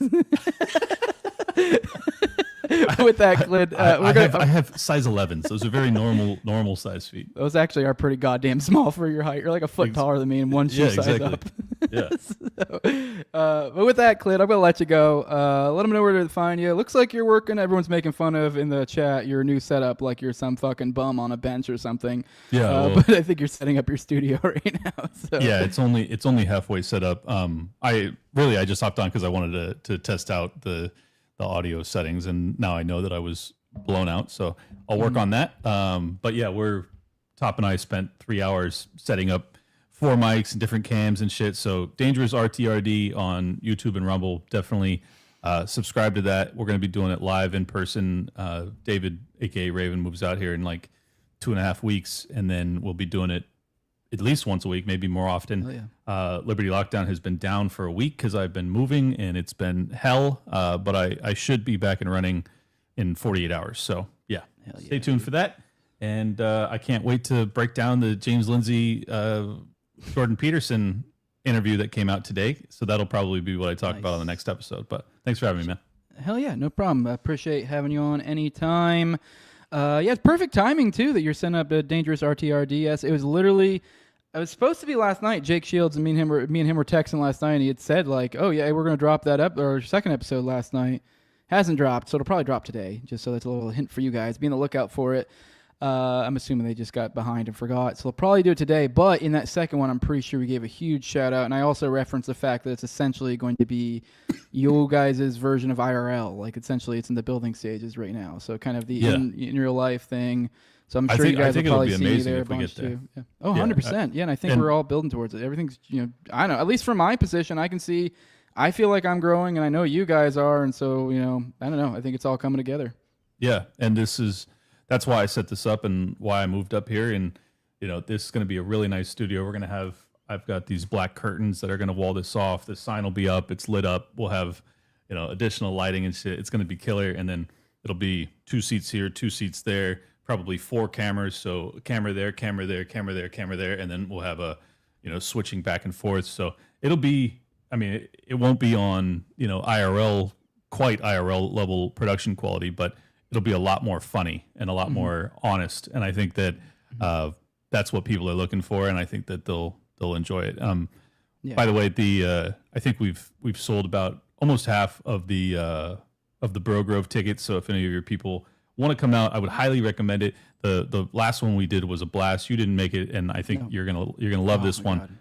With that, Clint, I have size 11s. Those are very normal size feet. Those actually are pretty goddamn small for your height. You're like a foot taller than me and one shoe size up. Yeah. But with that, Clint, I'm going to let you go. Let them know where to find you. Looks like you're working. Everyone's making fun of in the chat your new setup, like you're some fucking bum on a bench or something. Yeah. But I think you're setting up your studio right now. So. Yeah, it's only halfway set up. I just hopped on because I wanted to test out the audio settings, and now I know that I was blown out, so I'll work on that. But yeah, Top and I spent 3 hours setting up 4 mics and different cams and shit. So Dangerous RTRD on YouTube and Rumble, definitely subscribe to that. We're going to be doing it live in person. David, aka Raven, moves out here in like 2.5 weeks, and then we'll be doing it at least once a week, maybe more often. Oh, yeah. Liberty Lockdown has been down for a week because I've been moving and it's been hell. But I should be back and running in 48 hours. So yeah, stay tuned for that. And I can't wait to break down the James Lindsay, Jordan Peterson interview that came out today. So that'll probably be what I talk about on the next episode. But thanks for having me, man. Hell yeah, no problem. I appreciate having you on anytime. It's perfect timing too that you're setting up a Dangerous RTRD. Yes, it was literally. It was supposed to be last night. Jake Shields and me and him were texting last night, and he had said like, "Oh yeah, we're gonna drop that up our second episode last night." Hasn't dropped, so it'll probably drop today. Just so that's a little hint for you guys. Be on the lookout for it. I'm assuming they just got behind and forgot, so they'll probably do it today. But in that second one, I'm pretty sure we gave a huge shout out, and I also referenced the fact that it's essentially going to be you guys' version of IRL. Like essentially, it's in the building stages right now, so kind of the in real life thing. So I'm sure you guys will probably see me there a bunch too. Yeah. Oh, 100%. Yeah, and I think we're all building towards it. Everything's, I don't know, at least from my position, I can see, I feel like I'm growing, and I know you guys are, and so, I don't know, I think it's all coming together. Yeah, and that's why I set this up and why I moved up here, and, this is going to be a really nice studio. We're going to have, I've got these black curtains that are going to wall this off. The sign will be up, it's lit up. We'll have, additional lighting and shit. It's going to be killer, and then it'll be 2 seats here, 2 seats there, probably 4 cameras, so camera there, camera there, camera there, camera there, and then we'll have a, switching back and forth. So it'll be, it won't be on, quite IRL level production quality, but it'll be a lot more funny and a lot more honest. And I think that that's what people are looking for, and I think that they'll enjoy it. By the way, I think we've sold about almost half of the Bro Grove tickets. So if any of your people want to come out, I would highly recommend it. The last one we did was a blast. You didn't make it, and I think you're gonna love this one.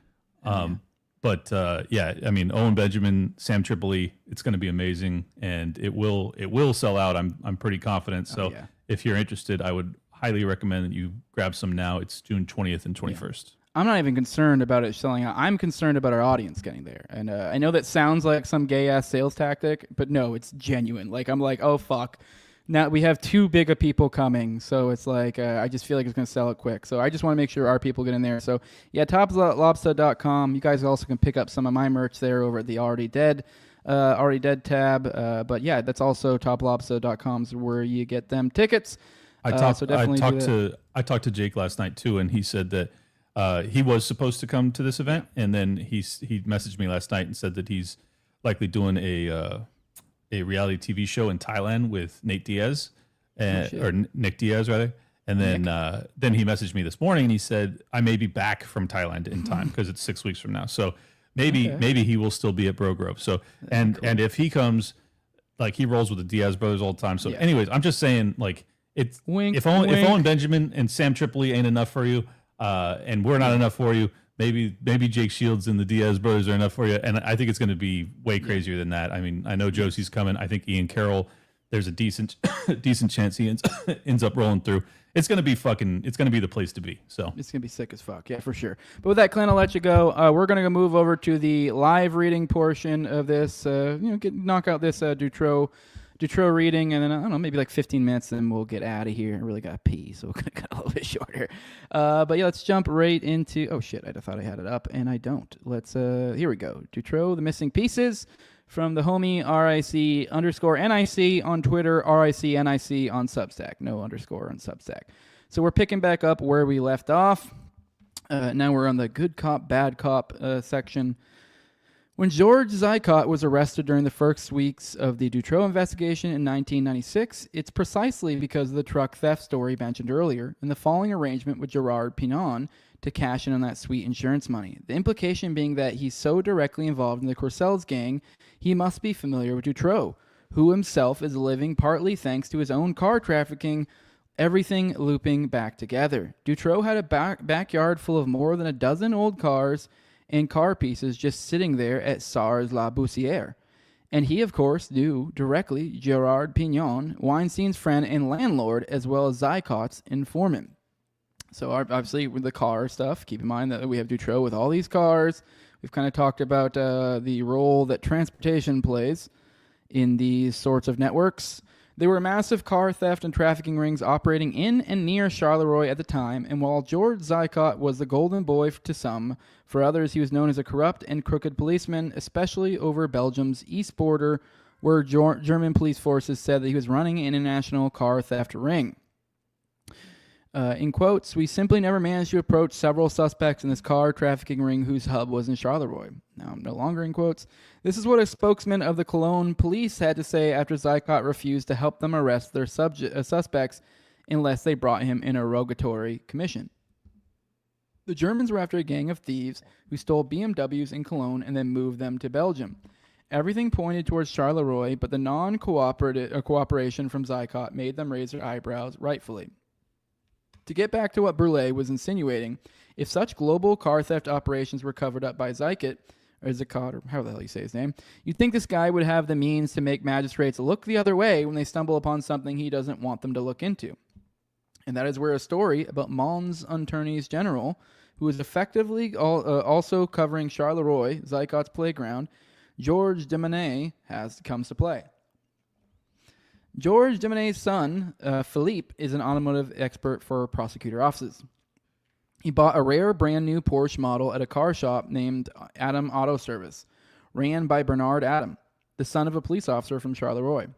But Owen Benjamin, Sam Tripoli, it's gonna be amazing, and it will sell out. I'm pretty confident. So if you're interested, I would highly recommend that you grab some now. It's June 20th and 21st. I'm not even concerned about it selling out. I'm concerned about our audience getting there. And I know that sounds like some gay-ass sales tactic, but no, it's genuine. Like, I'm like, oh, fuck. Now we have too big of people coming, so it's like I just feel like it's going to sell it quick. So I just want to make sure our people get in there. So yeah, toplobster.com. You guys also can pick up some of my merch there over at the Already Dead tab. But yeah, that's also toplobster.com where you get them tickets. I talked to Jake last night too, and he said that He was supposed to come to this event, and then he messaged me last night and said that he's likely doing a reality TV show in Thailand with Nate Diaz, Nick Diaz rather. And then he messaged me this morning and he said, I may be back from Thailand in time because it's 6 weeks from now. So maybe he will still be at Bro Grove. So and if he comes, like he rolls with the Diaz brothers all the time. So anyways, I'm just saying, like, it's if Owen Benjamin and Sam Tripoli ain't enough for you, and we're not enough for you, maybe Jake Shields and the Diaz brothers are enough for you. And I think it's going to be way crazier than that. I mean, I know Josie's coming. I think Ian Carroll, there's a decent chance he ends up rolling through. It's going to be the place to be. So it's going to be sick as fuck. Yeah, for sure. But with that, Clint, I'll let you go. We're going to move over to the live reading portion of this, knock out this Dutroux reading, and then, I don't know, maybe like 15 minutes, and then we'll get out of here. I really got to pee, so we're going to cut a little bit shorter. But yeah, let's jump right into, oh shit, I thought I had it up, and I don't. Here we go. Dutroux, the missing pieces. From the homie RIC_NIC on Twitter, RICNIC on Substack. No underscore on Substack. So we're picking back up where we left off. Now we're on the good cop, bad cop section. When George Zykot was arrested during the first weeks of the Dutroux investigation in 1996, it's precisely because of the truck theft story mentioned earlier and the following arrangement with Gerard Pinon to cash in on that sweet insurance money. The implication being that he's so directly involved in the Courcelles gang, he must be familiar with Dutroux, who himself is living partly thanks to his own car trafficking, everything looping back together. Dutroux had a backyard full of more than a dozen old cars and car pieces just sitting there at Sars-la-Bussière. And he, of course, knew directly Gerard Pinon, Weinstein's friend and landlord, as well as Zykot's informant. So obviously with the car stuff, keep in mind that we have Dutroux with all these cars. We've kind of talked about the role that transportation plays in these sorts of networks. There were massive car theft and trafficking rings operating in and near Charleroi at the time, and while George Zykot was the golden boy to some, for others he was known as a corrupt and crooked policeman, especially over Belgium's east border, where German police forces said that he was running an international car theft ring. In quotes, we simply never managed to approach several suspects in this car trafficking ring whose hub was in Charleroi. Now, I'm no longer in quotes. This is what a spokesman of the Cologne police had to say after Zykot refused to help them arrest their suspects unless they brought him an interrogatory commission. The Germans were after a gang of thieves who stole BMWs in Cologne and then moved them to Belgium. Everything pointed towards Charleroi, but the non-cooperation from Zykot made them raise their eyebrows rightfully. To get back to what Brûlé was insinuating, if such global car theft operations were covered up by Zykot, or Zykot, or however the hell you say his name, you'd think this guy would have the means to make magistrates look the other way when they stumble upon something he doesn't want them to look into. And that is where a story about Mons Attorneys General, who is effectively also covering Charleroi, Zykot's playground, Georges Demenet, comes to play. Georges Demenet's son, Philippe, is an automotive expert for prosecutor offices. He bought a rare brand new Porsche model at a car shop named Adam Auto Service, ran by Bernard Adam, the son of a police officer from Charleroi.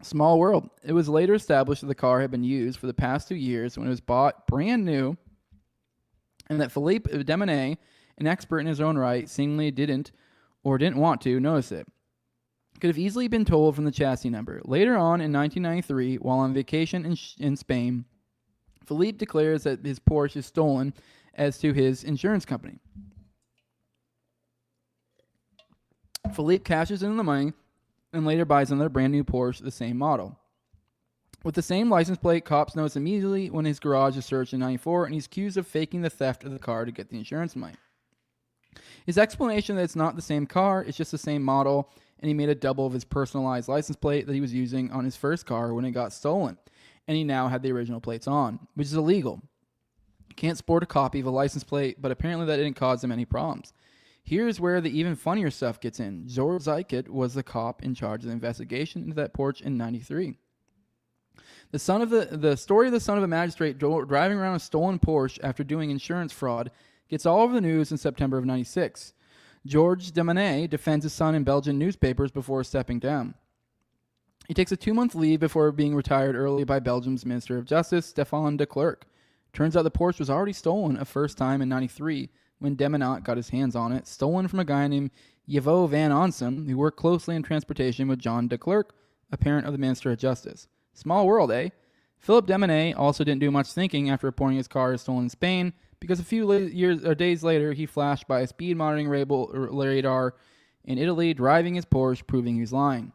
Small world. It was later established that the car had been used for the past 2 years when it was bought brand new, and that Philippe Demenet, an expert in his own right, seemingly didn't want to notice it. Could have easily been told from the chassis number. Later on in 1993, while on vacation in Spain, Philippe declares that his Porsche is stolen as to his insurance company. Philippe cashes in the money and later buys another brand new Porsche, the same model. With the same license plate, cops notice immediately when his garage is searched in 94, and he's accused of faking the theft of the car to get the insurance money. His explanation that it's not the same car, it's just the same model, and he made a double of his personalized license plate that he was using on his first car when it got stolen, and he now had the original plates on, which is illegal. You can't sport a copy of a license plate, but apparently that didn't cause him any problems. Here's where the even funnier stuff gets in. George Zykot was the cop in charge of the investigation into that Porsche in 93. The story of the son of a magistrate driving around a stolen Porsche after doing insurance fraud gets all over the news in September of 96. Georges Demenet defends his son in Belgian newspapers before stepping down. He takes a 2-month leave before being retired early by Belgium's Minister of Justice, Stéphane de Klerk. Turns out the Porsche was already stolen a first time in 93 when Demonat got his hands on it, stolen from a guy named Yvo Van Onsum, who worked closely in transportation with John de Klerk, a parent of the Minister of Justice. Small world, eh? Philip Demonet also didn't do much thinking after reporting his car as stolen in Spain, because a few days later, he flashed by a speed monitoring radar in Italy, driving his Porsche, proving he was lying.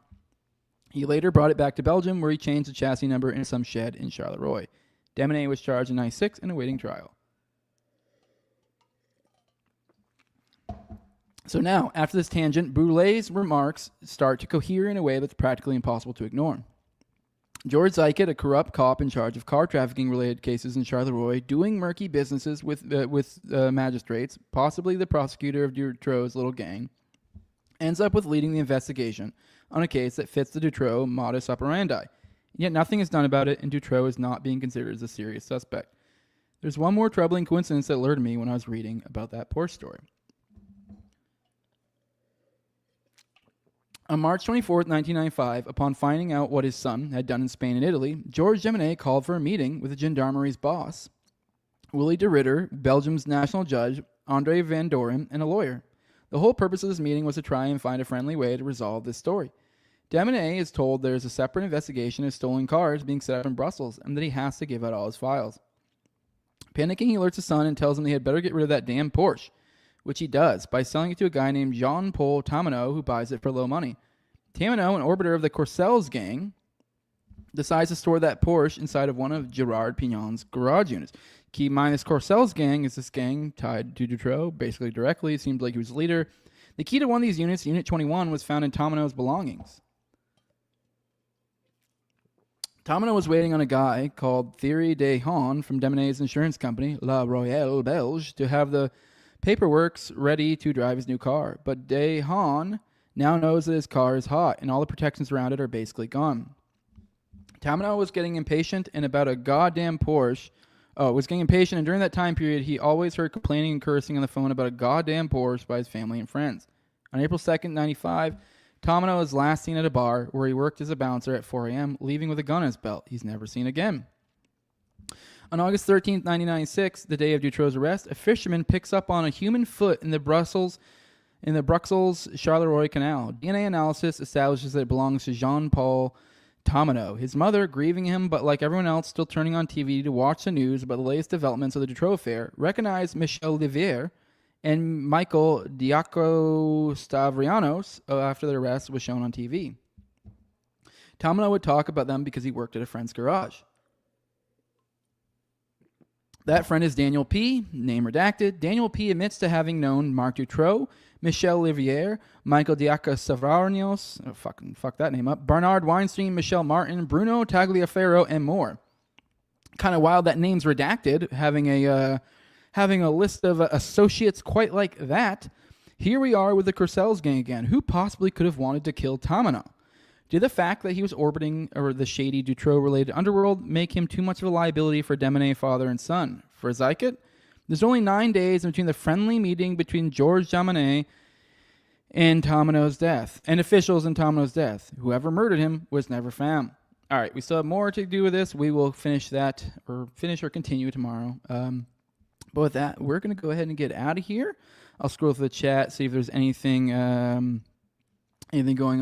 He later brought it back to Belgium, where he changed the chassis number in some shed in Charleroi. Demonet was charged in 96 and awaiting trial. So now, after this tangent, Boulet's remarks start to cohere in a way that's practically impossible to ignore. George Zykett, a corrupt cop in charge of car trafficking-related cases in Charleroi, doing murky businesses with magistrates, possibly the prosecutor of Dutroux's little gang, ends up with leading the investigation on a case that fits the Dutroux modus operandi. Yet nothing is done about it, and Dutroux is not being considered as a serious suspect. There's one more troubling coincidence that alerted me when I was reading about that Porsche story. On March 24th, 1995, upon finding out what his son had done in Spain and Italy, George Demonet called for a meeting with the gendarmerie's boss, Willy de Ritter, Belgium's national judge, André Van Doren, and a lawyer. The whole purpose of this meeting was to try and find a friendly way to resolve this story. Demonet is told there is a separate investigation of stolen cars being set up in Brussels, and that he has to give out all his files. Panicking, he alerts his son and tells him he had better get rid of that damn Porsche, which he does by selling it to a guy named Jean-Paul Tamanot, who buys it for low money. Tamanot, an orbiter of the Courcelles gang, decides to store that Porsche inside of one of Gerard Pignon's garage units. Keep in mind, this Courcelles gang is this gang tied to Dutroux, basically directly. It seems like he was the leader. The key to one of these units, Unit 21, was found in Tamanot's belongings. Tamanot was waiting on a guy called Thierry Dehon from Demonet's insurance company, La Royale Belge, to have the paperwork's ready to drive his new car. But Dehon now knows that his car is hot, and all the protections around it are basically gone. Tamanot was getting impatient and about a goddamn Porsche. And during that time period, he always heard complaining and cursing on the phone about a goddamn Porsche by his family and friends. On April 2nd, 95, Tamanot was last seen at a bar where he worked as a bouncer at 4 a.m., leaving with a gun in his belt. He's never seen again. On August 13th, 1996, the day of Dutroux's arrest, a fisherman picks up on a human foot in the Brussels Charleroi Canal. DNA analysis establishes that it belongs to Jean-Paul Tamanot. His mother, grieving him, but like everyone else, still turning on TV to watch the news about the latest developments of the Dutroux affair, recognized Michel Livière and Michael Diaco-Stavrianos after their arrest was shown on TV. Tamanot would talk about them because he worked at a friend's garage. That friend is Daniel P., name redacted. Daniel P. admits to having known Marc Dutroux, Michel Livière, Michael Diaco-Stavrianos, fuck that name up, Bernard Weinstein, Michel Martin, Bruno Tagliaferro, and more. Kind of wild that name's redacted, having a list of associates quite like that. Here we are with the Courcelles gang again. Who possibly could have wanted to kill Tamanot? Did the fact that he was orbiting the shady Dutroux-related underworld make him too much of a liability for Demonet father and son? For Zykett, there's only 9 days between the friendly meeting between George Demonet and Tamanot's death, and officials in Tamanot's death. Whoever murdered him was never found. All right, we still have more to do with this. We will finish or continue tomorrow. But with that, we're going to go ahead and get out of here. I'll scroll through the chat, see if there's anything going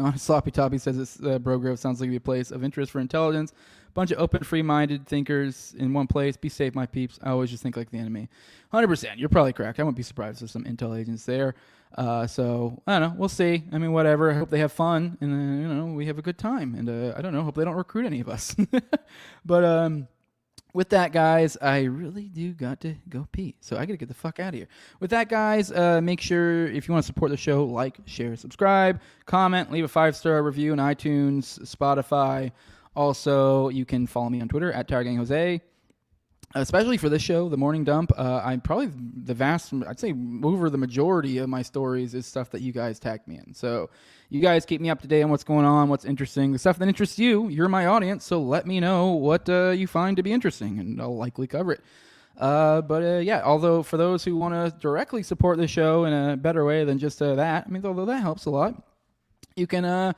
on. Sloppy Toppy says this Brogrove sounds like a place of interest for intelligence. Bunch of open, free-minded thinkers in one place. Be safe, my peeps. I always just think like the enemy. 100%. You're probably correct. I wouldn't be surprised if there's some intel agents there. So, I don't know. We'll see. I mean, whatever. I hope they have fun. And, we have a good time. And, I don't know. Hope they don't recruit any of us. But, with that, guys, I really do got to go pee. So I got to get the fuck out of here. With that, guys, make sure if you want to support the show, like, share, subscribe, comment, leave a 5-star review on iTunes, Spotify. Also, you can follow me on Twitter at TireGangJose. Especially for this show, The Morning Dump, I'm probably I'd say over the majority of my stories is stuff that you guys tagged me in. So you guys keep me up to date on what's going on, what's interesting, the stuff that interests you. You're my audience, so let me know what you find to be interesting, and I'll likely cover it. Yeah, although for those who want to directly support the show in a better way than just that, I mean, although that helps a lot, you can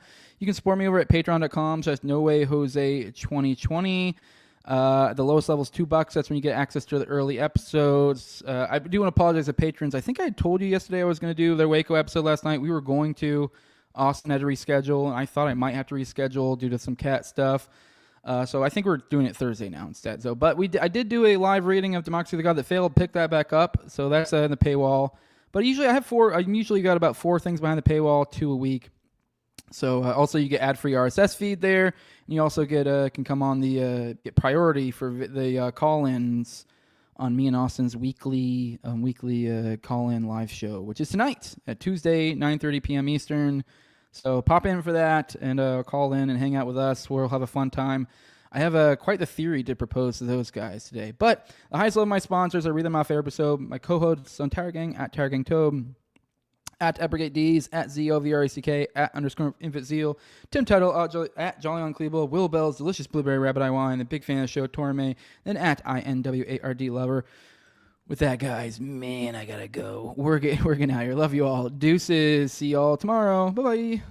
support me over at patreon.com/NoWayJose2020. The lowest level is $2. That's when you get access to the early episodes. I do want to apologize to patrons. I think I told you yesterday I was going to do their Waco episode last night. We were going to. Austin had to reschedule, and I thought I might have to reschedule due to some cat stuff. So I think we're doing it Thursday now instead. But I did do a live reading of Democracy of the God That Failed. Pick that back up. So that's in the paywall. But usually I usually got about 4 things behind the paywall, 2 a week. So also you get ad-free RSS feed there. And you also can come on get priority for the call-ins on me and Austin's weekly call-in live show, which is tonight at Tuesday, 9:30 p.m. Eastern. So pop in for that and call in and hang out with us. We'll have a fun time. I have quite the theory to propose to those guys today. But the highest level of my sponsors, I read them off every episode. My co-hosts on Tower Gang, at Tower Gang Tobe, at Ebrigate D's, at ZOVRACK, at _InfantZeal, Tim Tuttle, at Jolly on Cleveland, Will Bell's Delicious Blueberry Rabbit Eye Wine, the big fan of the show, Torme, then at INWARD Lover. With that, guys, man, I gotta go. We're getting out of here. Love you all. Deuces. See y'all tomorrow. Bye-bye.